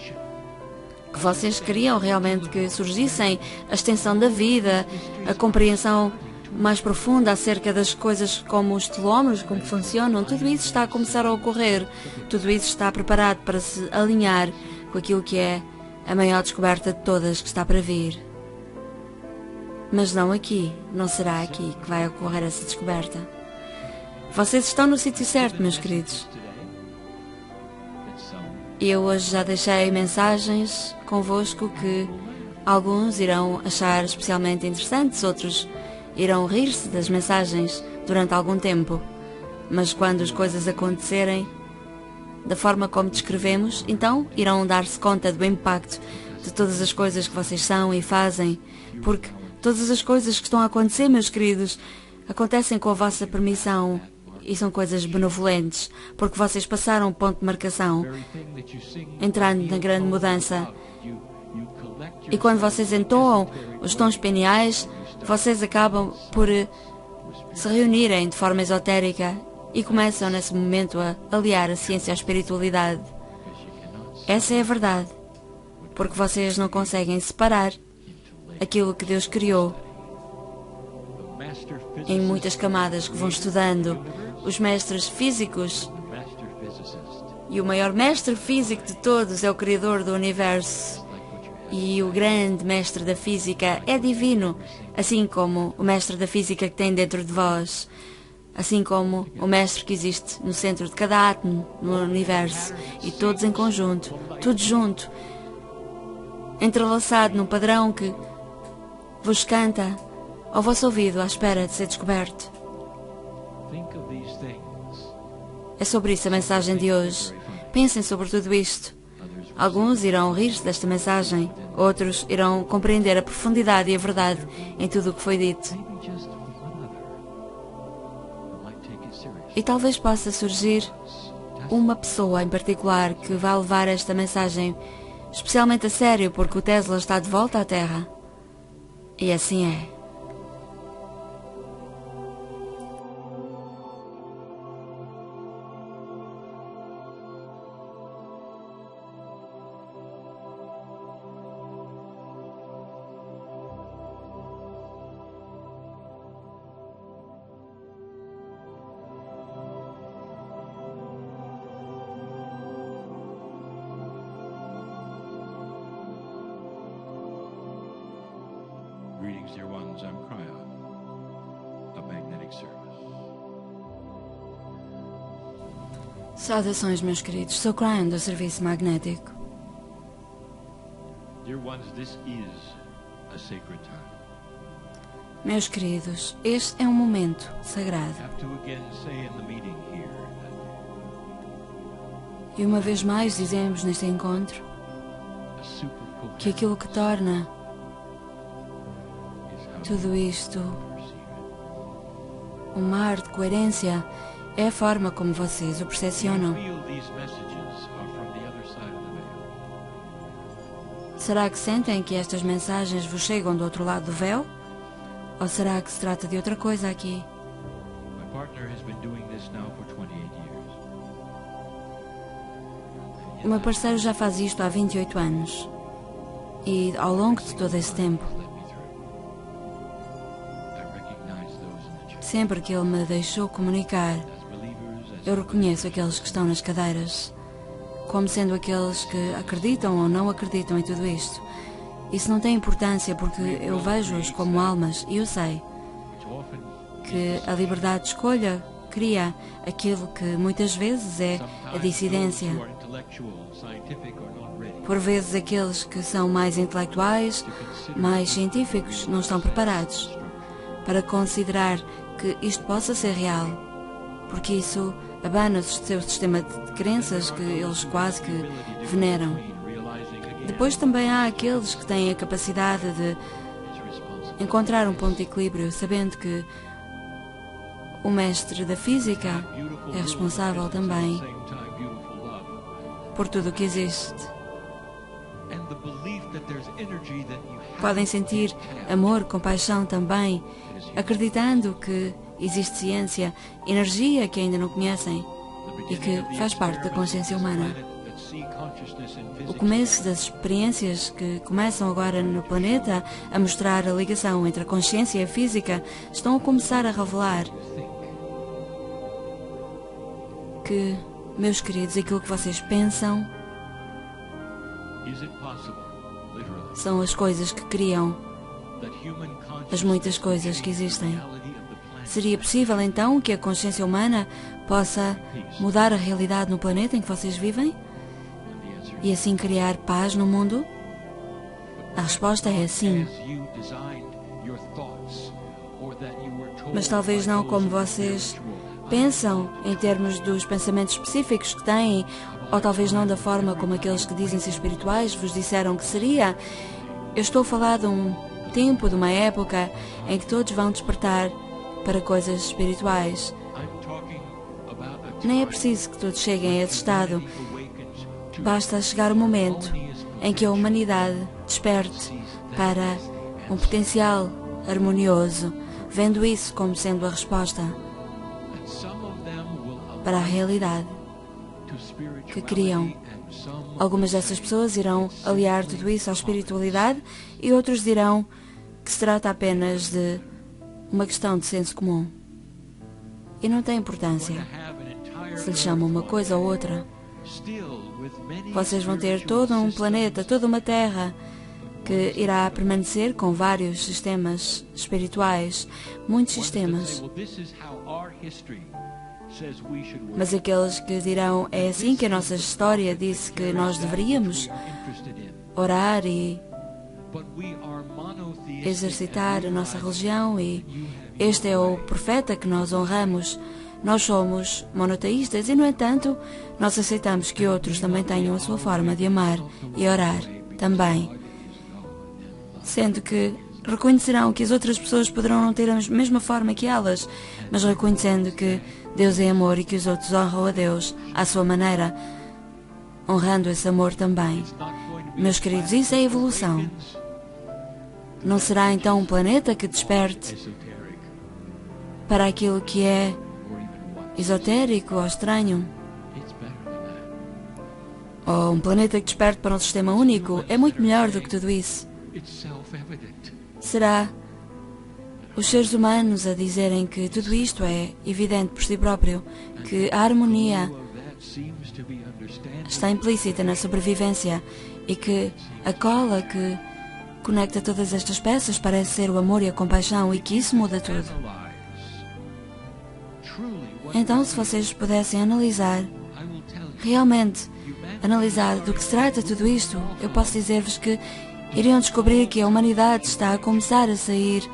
que vocês queriam realmente que surgissem, a extensão da vida, a compreensão mais profunda acerca das coisas como os telómeros, como funcionam, tudo isso está a começar a ocorrer. Tudo isso está preparado para se alinhar com aquilo que é a maior descoberta de todas que está para vir. Mas não aqui, não será aqui que vai ocorrer essa descoberta. Vocês estão no sítio certo, meus queridos. Eu hoje já deixei mensagens convosco que alguns irão achar especialmente interessantes, outros irão rir-se das mensagens durante algum tempo. Mas quando as coisas acontecerem da forma como descrevemos, então irão dar-se conta do impacto de todas as coisas que vocês são e fazem, porque todas as coisas que estão a acontecer, meus queridos, acontecem com a vossa permissão e são coisas benevolentes, porque vocês passaram o ponto de marcação, entrando na grande mudança. E quando vocês entoam os tons pineais, vocês acabam por se reunirem de forma esotérica e começam nesse momento a aliar a ciência à espiritualidade. Essa é a verdade, porque vocês não conseguem separar aquilo que Deus criou em muitas camadas que vão estudando. Os mestres físicos e o maior mestre físico de todos é o Criador do Universo. E o grande mestre da física é divino, assim como o mestre da física que tem dentro de vós, assim como o mestre que existe no centro de cada átomo no universo, e todos em conjunto, tudo junto, entrelaçado num padrão que vos canta ao vosso ouvido à espera de ser descoberto. É sobre isso a mensagem de hoje. Pensem sobre tudo isto. Alguns irão rir-se desta mensagem, outros irão compreender a profundidade e a verdade em tudo o que foi dito. E talvez possa surgir uma pessoa em particular que vai levar esta mensagem especialmente a sério, porque o Tesla está de volta à Terra. E assim é. Greetings, dear ones. I'm Cryon of Magnetic Service. Saudações, meus queridos. Sou Cryon do Serviço Magnético. Dear ones, this is a sacred time. Meus queridos, este é um momento sagrado. I have to again say in the meeting here that E uma vez mais dizemos neste encontro a super que aquilo que torna tudo isto um mar de coerência é a forma como vocês o percepcionam. Será que sentem que estas mensagens vos chegam do outro lado do véu? Ou será que se trata de outra coisa aqui? My partner has been doing this now for 28 years. O meu parceiro já faz isto há 28 anos. E ao longo de todo esse tempo, sempre que ele me deixou comunicar, eu reconheço aqueles que estão nas cadeiras como sendo aqueles que acreditam ou não acreditam em tudo isto. Isso não tem importância porque eu vejo-os como almas e eu sei que a liberdade de escolha cria aquilo que muitas vezes é a dissidência. Por vezes aqueles que são mais intelectuais, mais científicos, não estão preparados para considerar que isto possa ser real, porque isso abana o seu sistema de crenças que eles quase que veneram. Depois também há aqueles que têm a capacidade de encontrar um ponto de equilíbrio, sabendo que o mestre da física é responsável também por tudo o que existe. Podem sentir amor, compaixão também, acreditando que existe ciência, energia que ainda não conhecem e que faz parte da consciência humana. O começo das experiências que começam agora no planeta a mostrar a ligação entre a consciência e a física estão a começar a revelar que, meus queridos, aquilo que vocês pensam são as coisas que criam as muitas coisas que existem. Seria possível, então, que a consciência humana possa mudar a realidade no planeta em que vocês vivem? E assim criar paz no mundo? A resposta é sim. Mas talvez não como vocês pensam, em termos dos pensamentos específicos que têm, ou talvez não da forma como aqueles que dizem ser espirituais vos disseram que seria. Eu estou a falar de um tempo, de uma época, em que todos vão despertar para coisas espirituais. Nem é preciso que todos cheguem a esse estado. Basta chegar o momento em que a humanidade desperte para um potencial harmonioso, vendo isso como sendo a resposta para a realidade que criam. Algumas dessas pessoas irão aliar tudo isso à espiritualidade e outros dirão que se trata apenas de uma questão de senso comum. E não tem importância se lhe chamam uma coisa ou outra. Vocês vão ter todo um planeta, toda uma Terra, que irá permanecer com vários sistemas espirituais, muitos sistemas. Mas aqueles que dirão, é assim que a nossa história disse que nós deveríamos orar e exercitar a nossa religião, e este é o profeta que nós honramos. Nós somos monoteístas e, no entanto, nós aceitamos que outros também tenham a sua forma de amar e orar também. Sendo que reconhecerão que as outras pessoas poderão não ter a mesma forma que elas, mas reconhecendo que Deus é amor e que os outros honram a Deus à sua maneira, honrando esse amor também. Meus queridos, isso é evolução. Não será então um planeta que desperte para aquilo que é esotérico ou estranho? Ou um planeta que desperte para um sistema único? É muito melhor do que tudo isso. Será os seres humanos a dizerem que tudo isto é evidente por si próprio, que a harmonia está implícita na sobrevivência e que a cola que conecta todas estas peças parece ser o amor e a compaixão, e que isso muda tudo. Então, se vocês pudessem analisar, realmente analisar do que se trata tudo isto, eu posso dizer-vos que iriam descobrir que a humanidade está a começar a sair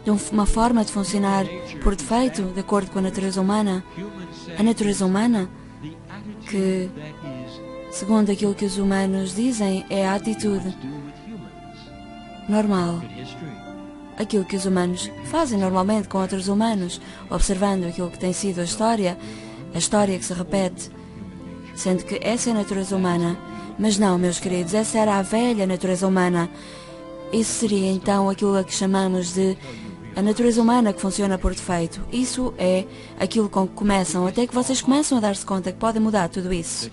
de uma forma de funcionar por defeito, de acordo com a natureza humana. A natureza humana, que, segundo aquilo que os humanos dizem, é a atitude normal. Aquilo que os humanos fazem normalmente com outros humanos, observando aquilo que tem sido a história que se repete, sendo que essa é a natureza humana. Mas não, meus queridos, essa era a velha natureza humana. Isso seria então aquilo a que chamamos de a natureza humana que funciona por defeito. Isso é aquilo com que começam, até que vocês começam a dar-se conta que podem mudar tudo isso.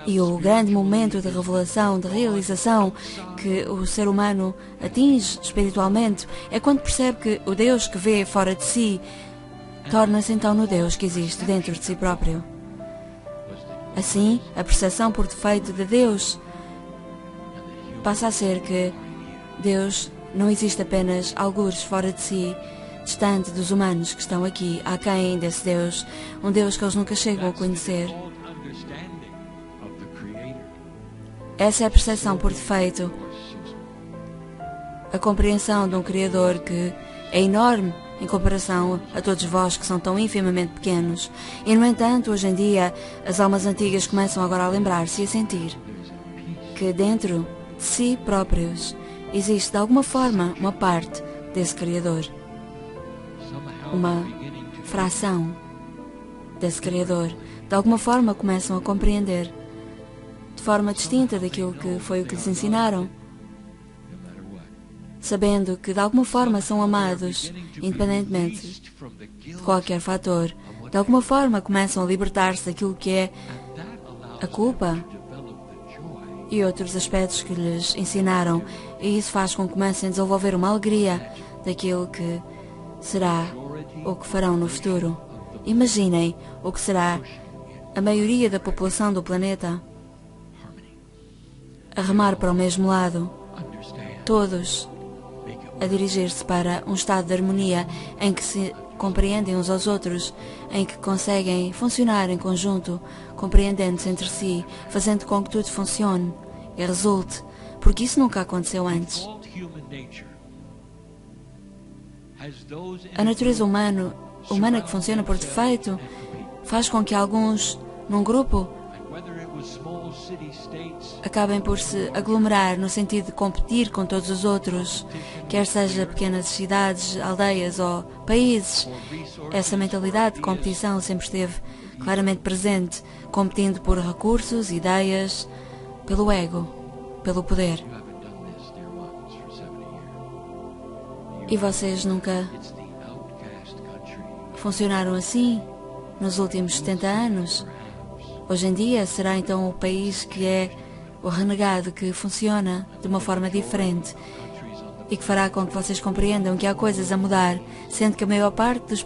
E o grande momento de revelação, de realização que o ser humano atinge espiritualmente é quando percebe que o Deus que vê fora de si torna-se então no Deus que existe dentro de si próprio. Assim, a percepção por defeito de Deus passa a ser que Deus não existe apenas algures fora de si, distante dos humanos que estão aqui, aquém desse Deus, um Deus que eles nunca chegam a conhecer. Essa é a percepção por defeito, a compreensão de um Criador que é enorme em comparação a todos vós que são tão infimamente pequenos. E, no entanto, hoje em dia, as almas antigas começam agora a lembrar-se e a sentir que dentro de si próprios existe, de alguma forma, uma parte desse Criador, uma fração desse Criador. De alguma forma começam a compreender, de forma distinta daquilo que foi o que lhes ensinaram, sabendo que de alguma forma são amados, independentemente de qualquer fator. De alguma forma começam a libertar-se daquilo que é a culpa e outros aspectos que lhes ensinaram, e isso faz com que comecem a desenvolver uma alegria daquilo que será o que farão no futuro. Imaginem o que será a maioria da população do planeta a remar para o mesmo lado, todos a dirigir-se para um estado de harmonia em que se compreendem uns aos outros, em que conseguem funcionar em conjunto, compreendendo-se entre si, fazendo com que tudo funcione e resulte, porque isso nunca aconteceu antes. A natureza humana que funciona por defeito faz com que alguns, num grupo, acabem por se aglomerar no sentido de competir com todos os outros, quer seja pequenas cidades, aldeias ou países. Essa mentalidade de competição sempre esteve claramente presente, competindo por recursos, ideias, pelo ego, pelo poder. E vocês nunca funcionaram assim nos últimos 70 anos? Hoje em dia será então o país que é o renegado, que funciona de uma forma diferente e que fará com que vocês compreendam que há coisas a mudar, sendo que a maior parte dos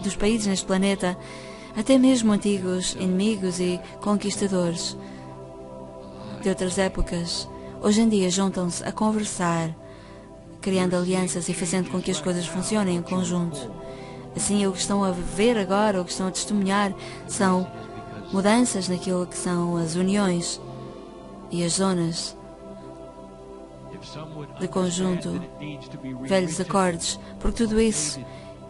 dos países neste planeta, até mesmo antigos inimigos e conquistadores de outras épocas, hoje em dia juntam-se a conversar, criando alianças e fazendo com que as coisas funcionem em conjunto. Assim, o que estão a ver agora, o que estão a testemunhar, são mudanças naquilo que são as uniões e as zonas de conjunto, velhos acordes, porque tudo isso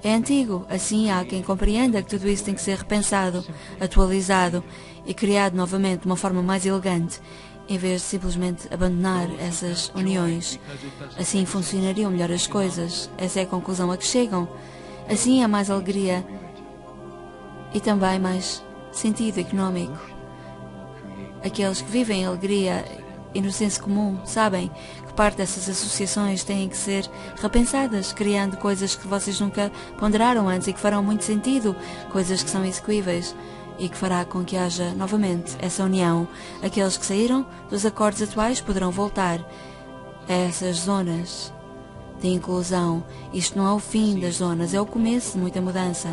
é antigo. Assim, há quem compreenda que tudo isso tem que ser repensado, atualizado e criado novamente de uma forma mais elegante, em vez de simplesmente abandonar essas uniões. Assim funcionariam melhor as coisas. Essa é a conclusão a que chegam. Assim há mais alegria e também mais sentido económico. Aqueles que vivem em alegria e no senso comum sabem que parte dessas associações têm que ser repensadas, criando coisas que vocês nunca ponderaram antes e que farão muito sentido, coisas que são execuíveis e que fará com que haja novamente essa união. Aqueles que saíram dos acordes atuais poderão voltar a essas zonas de inclusão. Isto não é o fim das zonas, é o começo de muita mudança.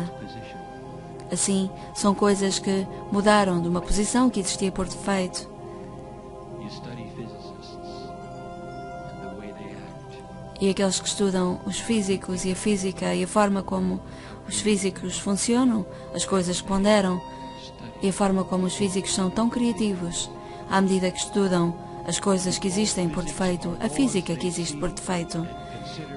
Assim, são coisas que mudaram de uma posição que existia por defeito. E aqueles que estudam os físicos e a física e a forma como os físicos funcionam, as coisas que ponderam, e a forma como os físicos são tão criativos, à medida que estudam as coisas que existem por defeito, a física que existe por defeito.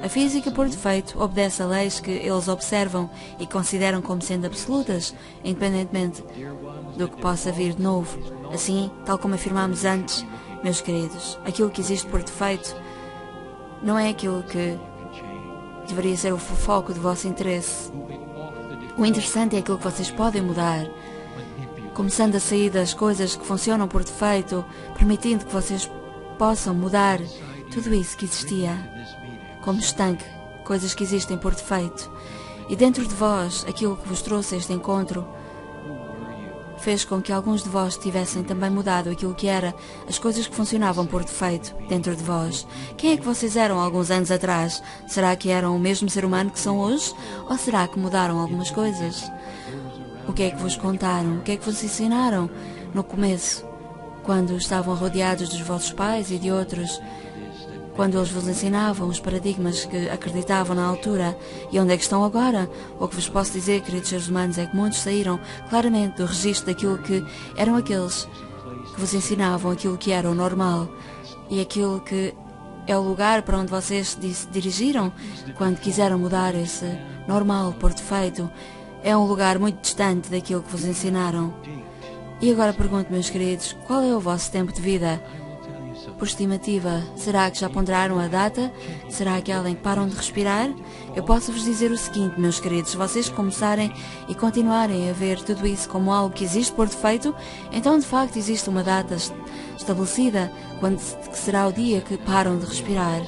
A física por defeito obedece a leis que eles observam e consideram como sendo absolutas, independentemente do que possa vir de novo. Assim, tal como afirmámos antes, meus queridos, aquilo que existe por defeito não é aquilo que deveria ser o foco do vosso interesse. O interessante é aquilo que vocês podem mudar, começando a sair das coisas que funcionam por defeito, permitindo que vocês possam mudar tudo isso que existia como estanque, coisas que existem por defeito. E dentro de vós, aquilo que vos trouxe este encontro fez com que alguns de vós tivessem também mudado aquilo que era as coisas que funcionavam por defeito dentro de vós. Quem é que vocês eram alguns anos atrás? Será que eram o mesmo ser humano que são hoje? Ou será que mudaram algumas coisas? O que é que vos contaram? O que é que vos ensinaram no começo, quando estavam rodeados dos vossos pais e de outros, quando eles vos ensinavam os paradigmas que acreditavam na altura? E onde é que estão agora? O que vos posso dizer, queridos seres humanos, é que muitos saíram claramente do registro daquilo que eram aqueles que vos ensinavam aquilo que era o normal e aquilo que é o lugar para onde vocês se dirigiram quando quiseram mudar esse normal por defeito. É um lugar muito distante daquilo que vos ensinaram. E agora pergunto, meus queridos, qual é o vosso tempo de vida? Por estimativa, será que já ponderaram a data? Será aquela em que param de respirar? Eu posso vos dizer o seguinte, meus queridos, se vocês começarem e continuarem a ver tudo isso como algo que existe por defeito, então de facto existe uma data estabelecida, quando será o dia que param de respirar,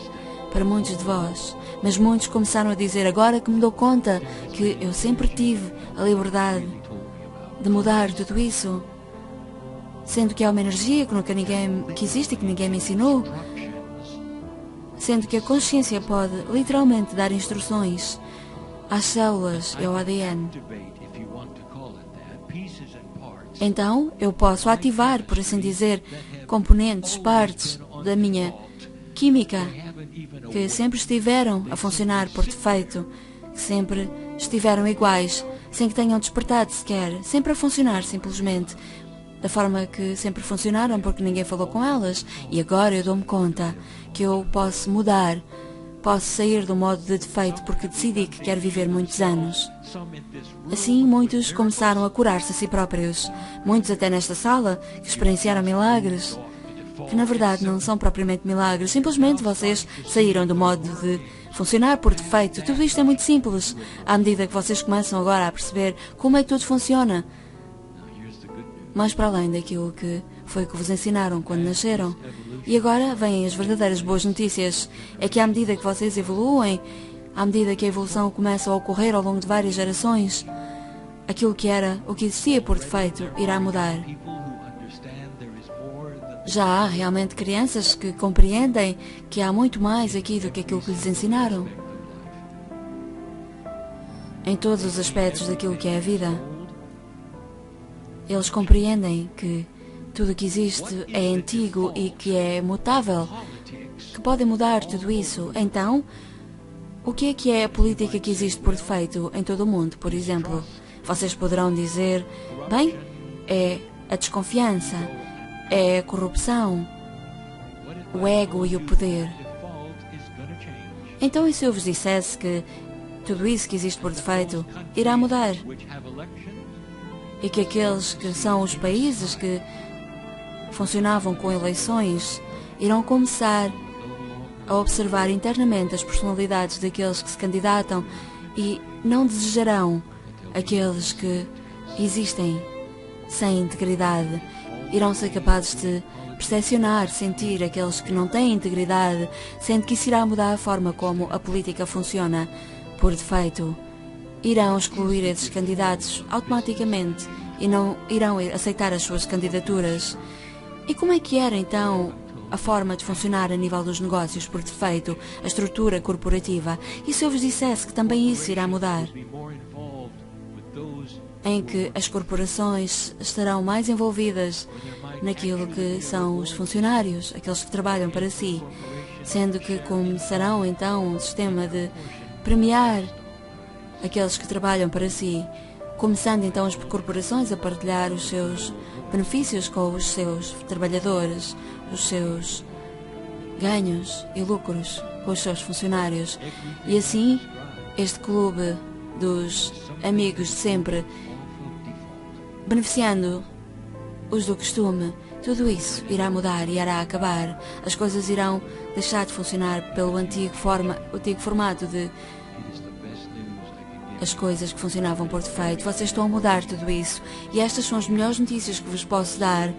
para muitos de vós. Mas muitos começaram a dizer, agora que me dou conta que eu sempre tive a liberdade de mudar tudo isso, sendo que há uma energia que existe e que ninguém me ensinou, sendo que a consciência pode literalmente dar instruções às células e ao ADN. Então eu posso ativar, por assim dizer, componentes, partes da minha química, que sempre estiveram a funcionar por defeito, que sempre estiveram iguais, sem que tenham despertado sequer, sempre a funcionar simplesmente, da forma que sempre funcionaram porque ninguém falou com elas. E agora eu dou-me conta que eu posso mudar, posso sair do modo de defeito porque decidi que quero viver muitos anos. Assim, muitos começaram a curar-se a si próprios, muitos até nesta sala que experienciaram milagres, que na verdade não são propriamente milagres, simplesmente vocês saíram do modo de funcionar por defeito. Tudo isto é muito simples, à medida que vocês começam agora a perceber como é que tudo funciona, mais para além daquilo que foi que vos ensinaram quando nasceram. E agora vêm as verdadeiras boas notícias, é que à medida que vocês evoluem, à medida que a evolução começa a ocorrer ao longo de várias gerações, aquilo que era, o que existia por defeito, irá mudar. Já há realmente crianças que compreendem que há muito mais aqui do que aquilo que lhes ensinaram. Em todos os aspectos daquilo que é a vida. Eles compreendem que tudo o que existe é antigo e que é mutável, que podem mudar tudo isso. Então, o que é a política que existe por defeito em todo o mundo, por exemplo? Vocês poderão dizer, bem, é a desconfiança, é a corrupção, o ego e o poder. Então, e se eu vos dissesse que tudo isso que existe por defeito irá mudar? E que aqueles que são os países que funcionavam com eleições irão começar a observar internamente as personalidades daqueles que se candidatam e não desejarão aqueles que existem sem integridade. Irão ser capazes de percepcionar, sentir aqueles que não têm integridade, sendo que isso irá mudar a forma como a política funciona por defeito. Irão excluir esses candidatos automaticamente e não irão aceitar as suas candidaturas. E como é que era então a forma de funcionar a nível dos negócios por defeito, a estrutura corporativa? E se eu vos dissesse que também isso irá mudar? Em que as corporações estarão mais envolvidas naquilo que são os funcionários, aqueles que trabalham para si, sendo que começarão então um sistema de premiar aqueles que trabalham para si, começando então as corporações a partilhar os seus benefícios com os seus trabalhadores, os seus ganhos e lucros com os seus funcionários. E assim, este clube dos amigos de sempre, beneficiando os do costume, tudo isso irá mudar e irá acabar. As coisas irão deixar de funcionar pelo antigo formato de as coisas que funcionavam por defeito. Vocês estão a mudar tudo isso. E estas são as melhores notícias que vos posso dar.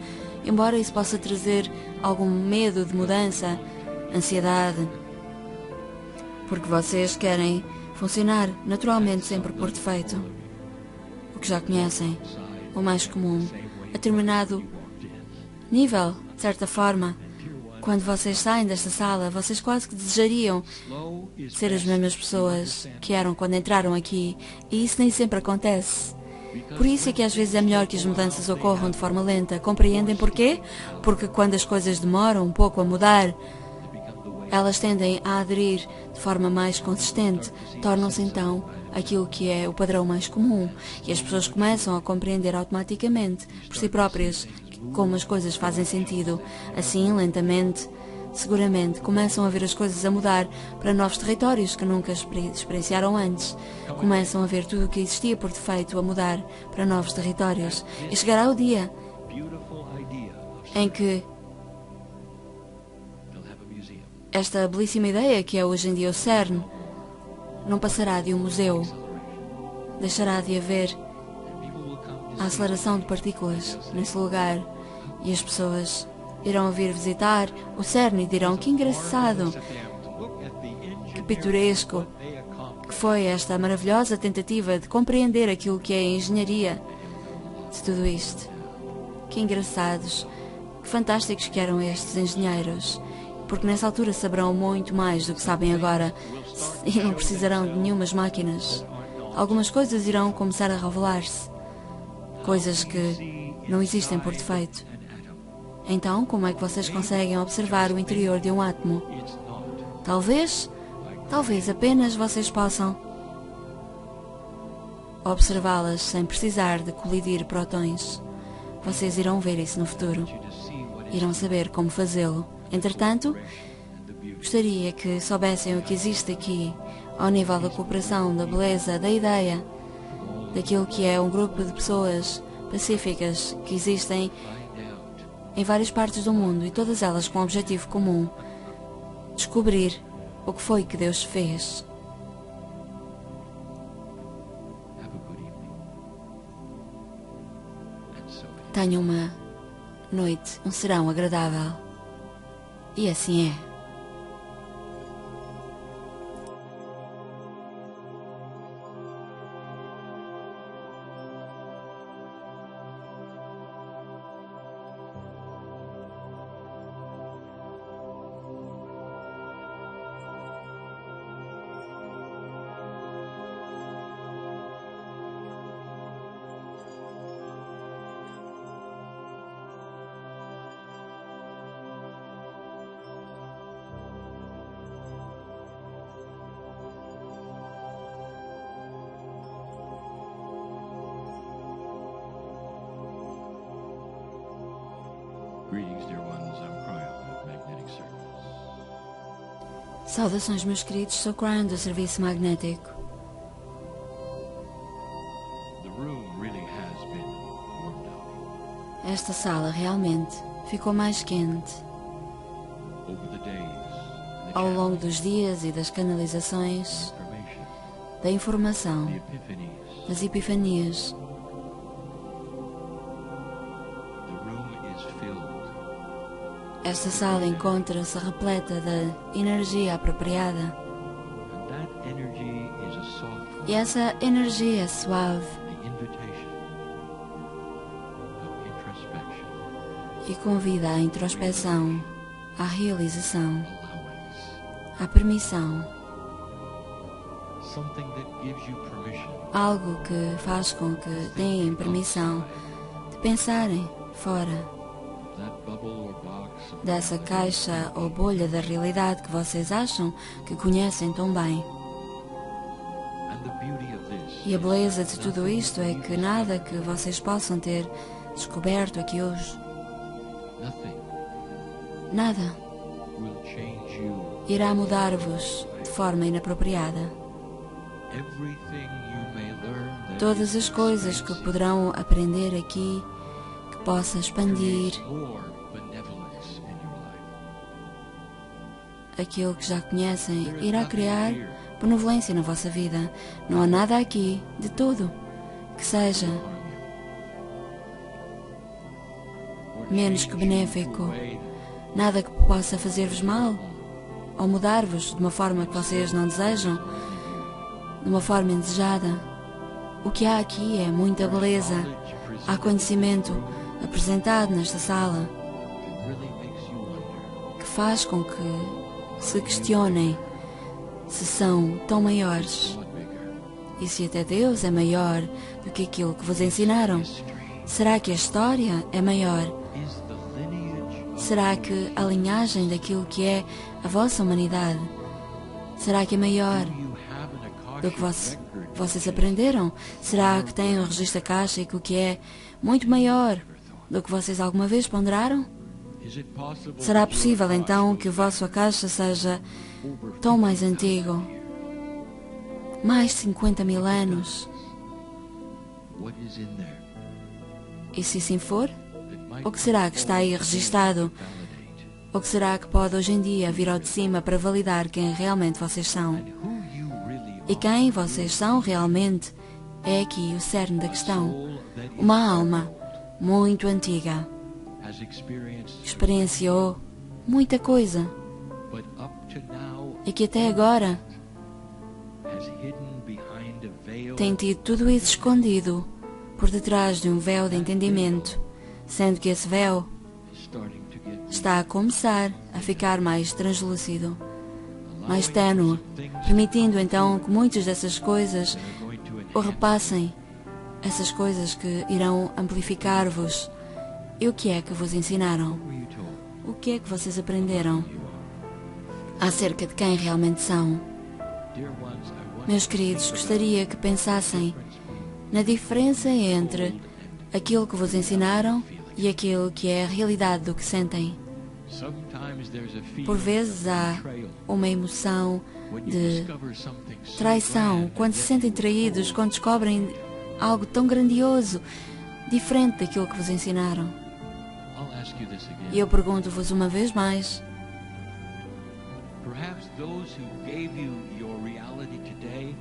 Embora isso possa trazer algum medo de mudança, ansiedade, porque vocês querem funcionar naturalmente sempre por defeito. O que já conhecem, o mais comum, a determinado nível, de certa forma. Quando vocês saem desta sala, vocês quase que desejariam ser as mesmas pessoas que eram quando entraram aqui, e isso nem sempre acontece. Por isso é que às vezes é melhor que as mudanças ocorram de forma lenta. Compreendem porquê? Porque quando as coisas demoram um pouco a mudar, elas tendem a aderir de forma mais consistente, tornam-se então aquilo que é o padrão mais comum, e as pessoas começam a compreender automaticamente, por si próprias, como as coisas fazem sentido. Assim, lentamente, seguramente, começam a ver as coisas a mudar para novos territórios que nunca experienciaram antes. Começam a ver tudo o que existia por defeito a mudar para novos territórios. E chegará o dia em que esta belíssima ideia que é hoje em dia o CERN não passará de um museu. Deixará de haver a aceleração de partículas nesse lugar, e as pessoas irão vir visitar o CERN e dirão: que engraçado, que pitoresco que foi esta maravilhosa tentativa de compreender aquilo que é a engenharia de tudo isto. Que engraçados, que fantásticos que eram estes engenheiros, porque nessa altura saberão muito mais do que sabem agora e não precisarão de nenhumas máquinas. Algumas coisas irão começar a revelar-se, coisas que não existem por defeito. Então, como é que vocês conseguem observar o interior de um átomo? Talvez apenas vocês possam observá-las sem precisar de colidir prótons. Vocês irão ver isso no futuro. Irão saber como fazê-lo. Entretanto, gostaria que soubessem o que existe aqui, ao nível da cooperação, da beleza, da ideia, daquilo que é um grupo de pessoas pacíficas que existem em várias partes do mundo e todas elas com um objetivo comum: descobrir o que foi que Deus fez. Tenham uma noite, um serão agradável. E assim é. Greetings, dear ones. I'm Cryo, of Magnetic Service. Saudações, meus queridos. Sou Cryon do Serviço Magnético. The room really has been warmed up. Esta sala realmente ficou mais quente Over the days, and the ao longo channels, dos dias e das canalizações, information, da informação, the epiphanies. das epifanias. The room is filled Esta sala encontra-se repleta da energia apropriada. and that energy is a soft E essa energia suave the invitation of introspection, e convida à introspeção, à realização, allowance, à permissão, something that gives you permission algo que faz com que tenham permissão de pensarem fora of that bubble or box of dessa caixa ou bolha da realidade que vocês acham que conhecem tão bem. and the beauty of this E a beleza de tudo isto é que nada que vocês possam ter descoberto aqui hoje, nothing nada, will change you. irá mudar-vos de forma inapropriada. Everything you may learn that Todas as coisas que poderão aprender aqui, que possa expandir creates more benevolence in your life. aquilo que já conhecem, irá criar benevolência na vossa vida. Não há nada aqui, de tudo, que seja menos que benéfico, nada que possa fazer-vos mal ou mudar-vos de uma forma que vocês não desejam, de uma forma indesejada. O que há aqui é muita beleza. Há conhecimento apresentado nesta sala que faz com que se questionem se são tão maiores e se até Deus é maior do que aquilo que vos ensinaram. Será que a história é maior? Será que a linhagem daquilo que é a vossa humanidade, será que é maior do que vocês aprenderam? Será que têm um registro akáshico que é muito maior do que vocês alguma vez ponderaram? Será possível então que o vosso akasha seja tão mais antigo? Mais de 50 mil anos? E se assim for, o que será que está aí registado? O que será que pode hoje em dia vir ao de cima para validar quem realmente vocês são? E quem vocês são realmente é aqui o cerne da questão. Uma alma muito antiga experienciou muita coisa e que até agora tem tido tudo isso escondido por detrás de um véu de entendimento, sendo que esse véu está a começar a ficar mais translúcido, mais ténue, permitindo então que muitas dessas coisas o repassem, essas coisas que irão amplificar-vos E o que é que vos ensinaram? What were you told? O que é que vocês aprenderam You acerca de quem realmente são? are. Dear ones, I want Meus queridos, gostaria que pensassem na diferença entre aquilo que vos ensinaram e aquilo que é a realidade do que sentem. Sometimes there's a feeling Por vezes há of betrayal uma emoção when you de discover something so traição grand quando and se yet sentem you traídos, quando descobrem algo tão grandioso, diferente daquilo que vos ensinaram. I'll ask you this again. E eu pergunto-vos uma vez mais: Perhaps those who gave you your reality today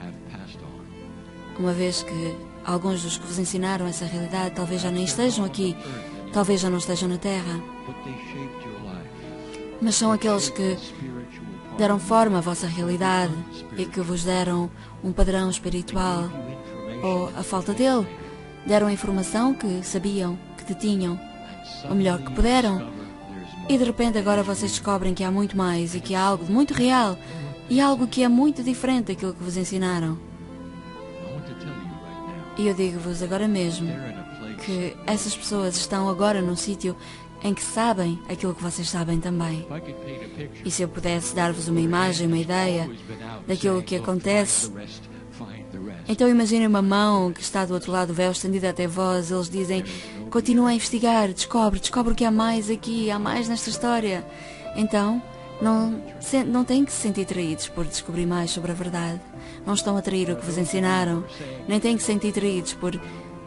have passed on. uma vez que alguns dos que vos ensinaram essa realidade talvez já nem estejam aqui, talvez já não estejam na Terra, But they shaped your life. mas são aqueles que Spiritual part. deram forma à vossa realidade e que vos deram um padrão espiritual, You information ou a falta dele, deram a informação que sabiam, que detinham, o melhor que puderam. E de repente agora vocês descobrem que há muito mais e que há algo muito real e algo que é muito diferente daquilo que vos ensinaram. I want to tell you right now. E eu digo-vos agora mesmo They're in a place que essas pessoas estão agora num sítio em que sabem aquilo que vocês sabem também. if I could paint a picture. E se eu pudesse dar-vos uma imagem, uma ideia daquilo que acontece, Find the rest. então imaginem uma mão que está do outro lado do véu estendida até vós. Eles dizem: continua a investigar, descobre o que há mais aqui, há mais nesta história. Então, não têm que se sentir traídos por descobrir mais sobre a verdade. Não estão a trair o que vos ensinaram, nem têm que se sentir traídos por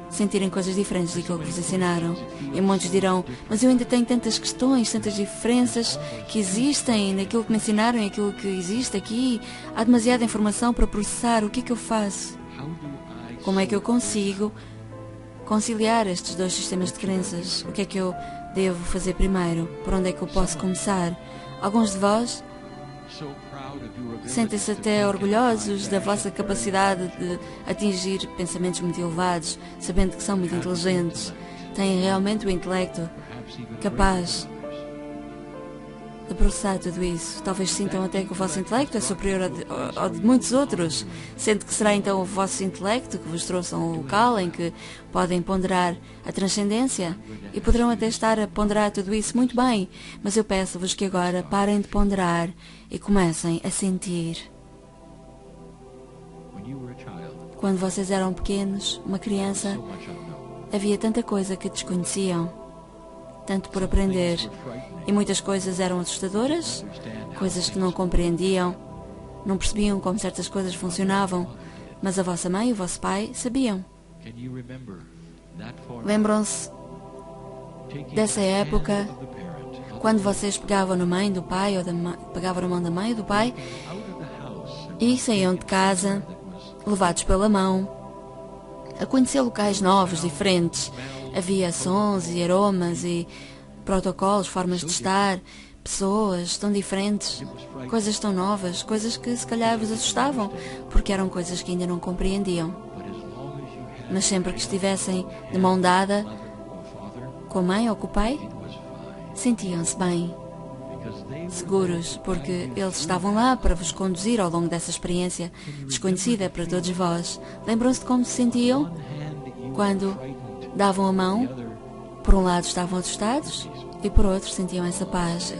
sentirem coisas diferentes daquilo que vos ensinaram. E muitos dirão: mas eu ainda tenho tantas questões, tantas diferenças que existem naquilo que me ensinaram e aquilo que existe aqui. Há demasiada informação para processar. O que é que eu faço? How do I Como é que eu consigo conciliar estes dois sistemas de crenças? O que é que eu devo fazer primeiro? Por onde é que eu posso começar? Alguns de vós so proud of your ability sentem-se até orgulhosos da vossa capacidade de atingir pensamentos muito elevados, sabendo que são muito inteligentes. Têm realmente o intelecto perhaps even capaz de processar tudo isso. Talvez sintam até que o vosso intelecto é superior ao de muitos outros, sendo que será então o vosso intelecto que vos trouxe a um local em que podem ponderar a transcendência e poderão até estar a ponderar tudo isso muito bem, mas eu peço-vos que agora parem de ponderar e comecem a sentir. when you were a child. Quando vocês eram pequenos, uma criança, So much unknown. havia tanta coisa que desconheciam, tanto por aprender, e muitas coisas eram assustadoras, coisas que não compreendiam, não percebiam como certas coisas funcionavam, mas a vossa mãe e o vosso pai sabiam. Can you remember that far? Lembram-se Taking dessa the hand época, of the parent quando vocês pegavam na mãe do pai ou pegavam na mão da mãe ou do pai out of the house e saíam de casa, levados pela mão, a conhecer locais novos, diferentes. Havia sons e aromas e protocolos, formas de estar, pessoas tão diferentes, coisas tão novas, coisas que se calhar vos assustavam, porque eram coisas que ainda não compreendiam. but as long as you had Mas sempre que estivessem de mão dada mother or father, com a mãe ou com o pai, it was fine sentiam-se bem, because they were seguros, porque eles estavam lá para vos conduzir ao longo dessa experiência desconhecida para todos vós. Lembram-se de como se sentiam one hand you were quando frightened, davam a the mão? other Por um lado estavam assustados e por outro sentiam essa paz,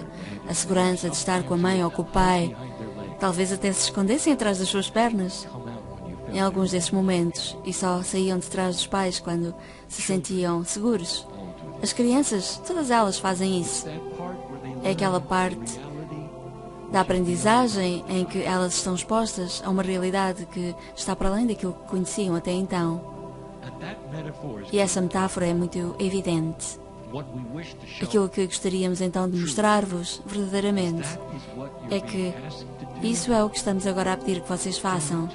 a segurança de estar com a mãe ou com o pai. behind their leg. Talvez até se escondessem atrás das suas pernas Come out when you felt em alguns desses momentos e só saíam de trás dos pais quando se sentiam seguros. all do this. As crianças, todas elas fazem isso. That part where they É learn aquela the parte reality da aprendizagem em que elas estão expostas a uma realidade que está para além daquilo que conheciam até então. and that metaphor is E essa metáfora é muito evidente. what we wish to show. Aquilo que gostaríamos então de mostrar-vos verdadeiramente That is what é you're que being asked to do. isso é o que estamos agora a pedir que vocês façam.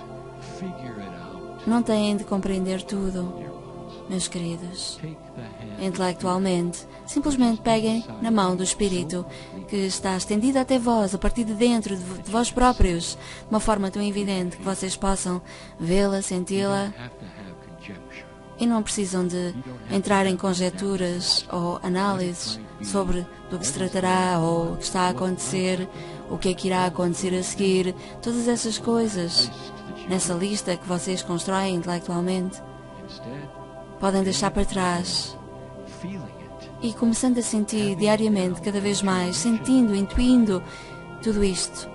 Figure it out, Não têm de compreender tudo, dear ones. meus queridos. Take the hand Intelectualmente, simplesmente peguem na mão do Espírito que está estendida até vós, a partir de dentro de vós próprios, de uma forma tão evidente que vocês possam vê-la, senti-la, have to have conjecture. e não precisam de entrar em conjecturas ou análises sobre do que se tratará ou o que está a acontecer, o que é que irá acontecer a seguir, todas essas coisas nessa lista que vocês constroem intelectualmente, Instead, podem deixar para trás feeling it e começando a sentir diariamente, cada vez mais, sentindo, intuindo tudo isto,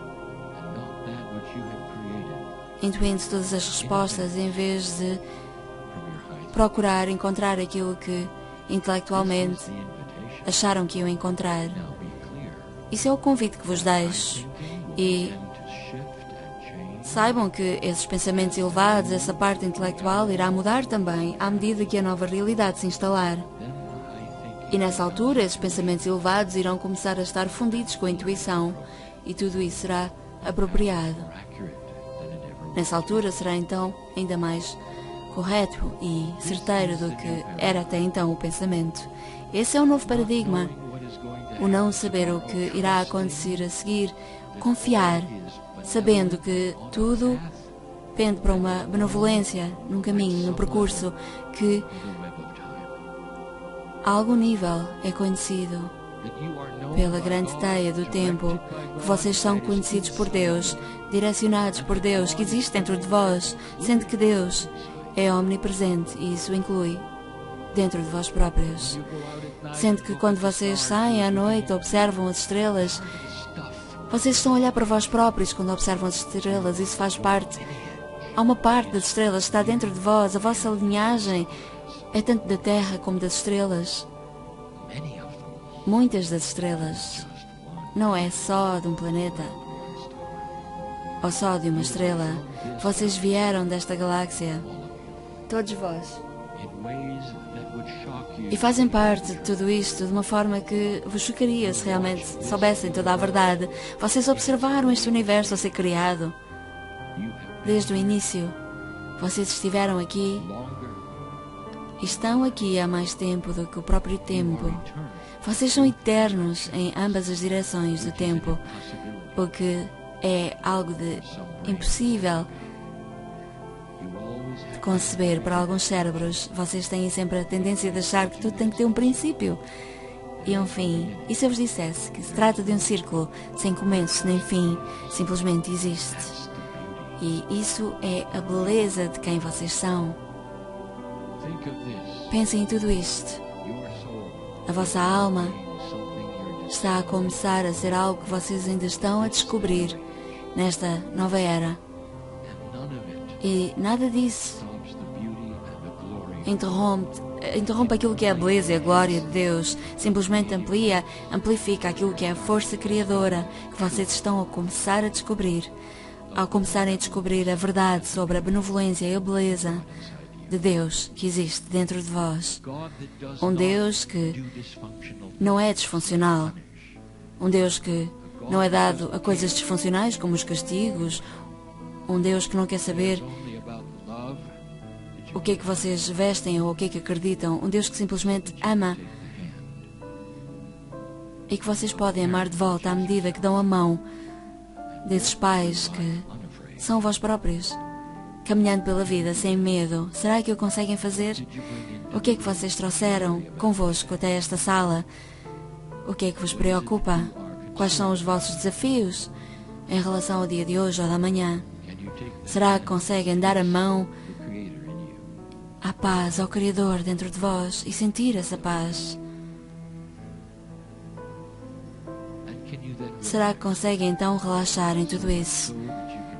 intuindo todas as respostas, em vez de procurar encontrar aquilo que intelectualmente acharam que iam encontrar. Isso é o convite que vos deixo. E saibam que esses pensamentos elevados, essa parte intelectual, irá mudar também à medida que a nova realidade se instalar. E nessa altura, esses pensamentos elevados irão começar a estar fundidos com a intuição e tudo isso será apropriado. Nessa altura será então ainda mais correto e certeiro do que era até então o pensamento. Esse é o novo paradigma. O não saber o que irá acontecer a seguir, confiar, sabendo que tudo pende para uma benevolência, num caminho, num percurso que a algum nível é conhecido pela grande teia do tempo, que vocês são conhecidos por Deus, direcionados por Deus, que existe dentro de vós, sendo que Deus é omnipresente e isso inclui dentro de vós próprios. Sendo que quando vocês saem à noite, observam as estrelas, vocês estão a olhar para vós próprios quando observam as estrelas, isso faz parte. Há uma parte das estrelas que está dentro de vós, a vossa linhagem é tanto da Terra como das estrelas. Muitas das estrelas não é só de um planeta ou só de uma estrela. Vocês vieram desta galáxia, todos vós, e fazem parte de tudo isto de uma forma que vos chocaria se realmente soubessem toda a verdade. Vocês observaram este universo a ser criado desde o início. Vocês estiveram aqui e estão aqui há mais tempo do que o próprio tempo. Vocês são eternos em ambas as direções do tempo, o que é algo de impossível de conceber para alguns cérebros. Vocês têm sempre a tendência de achar que tudo tem que ter um princípio e um fim. E se eu vos dissesse que se trata de um círculo sem começo nem fim, simplesmente existe. E isso é a beleza de quem vocês são. Pensem em tudo isto. A vossa alma está a começar a ser algo que vocês ainda estão a descobrir nesta nova era. E nada disso interrompe aquilo que é a beleza e a glória de Deus. Simplesmente amplifica aquilo que é a força criadora que vocês estão a começar a descobrir. Ao começarem a descobrir a verdade sobre a benevolência e a beleza de Deus que existe dentro de vós. Um Deus que não é disfuncional. Um Deus que não é dado a coisas disfuncionais como os castigos. Um Deus que não quer saber o que é que vocês vestem ou o que é que acreditam. Um Deus que simplesmente ama e que vocês podem amar de volta à medida que dão a mão desses pais que são vós próprios, caminhando pela vida sem medo. Será que o conseguem fazer? O que é que vocês trouxeram convosco até esta sala? O que é que vos preocupa? Quais são os vossos desafios em relação ao dia de hoje ou da manhã? Será que conseguem dar a mão à paz, ao Criador dentro de vós e sentir essa paz? Será que conseguem então relaxar em tudo isso,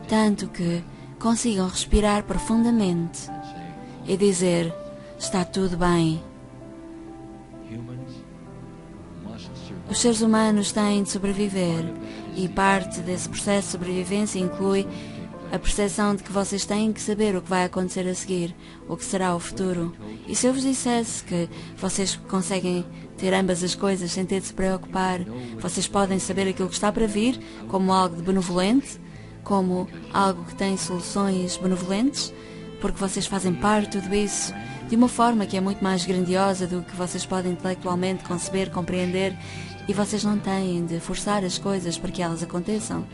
tanto que consigam respirar profundamente e dizer: está tudo bem? Os seres humanos têm de sobreviver e parte desse processo de sobrevivência inclui a percepção de que vocês têm que saber o que vai acontecer a seguir, o que será o futuro. E se eu vos dissesse que vocês conseguem ter ambas as coisas sem ter de se preocupar, vocês podem saber aquilo que está para vir como algo de benevolente, como algo que tem soluções benevolentes, porque vocês fazem parte de tudo isso de uma forma que é muito mais grandiosa do que vocês podem intelectualmente conceber, compreender, e vocês não têm de forçar as coisas para que elas aconteçam.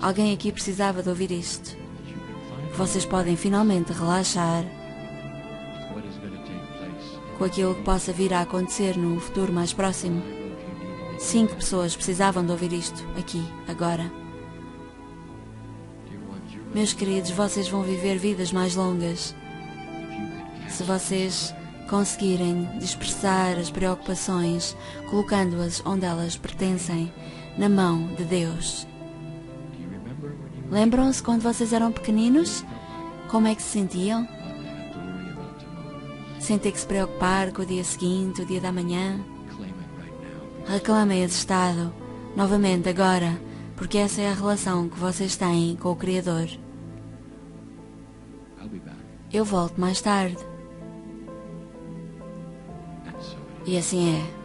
Alguém aqui precisava de ouvir isto. Vocês podem finalmente relaxar com aquilo que possa vir a acontecer no futuro mais próximo. 5 pessoas precisavam de ouvir isto aqui, agora. Meus queridos, vocês vão viver vidas mais longas se vocês conseguirem dispersar as preocupações, colocando-as onde elas pertencem, na mão de Deus. Lembram-se quando vocês eram pequeninos? Como é que se sentiam? Sem ter que se preocupar com o dia seguinte, o dia da manhã? Reclamem esse estado, novamente agora, porque essa é a relação que vocês têm com o Criador. Eu volto mais tarde. E assim é.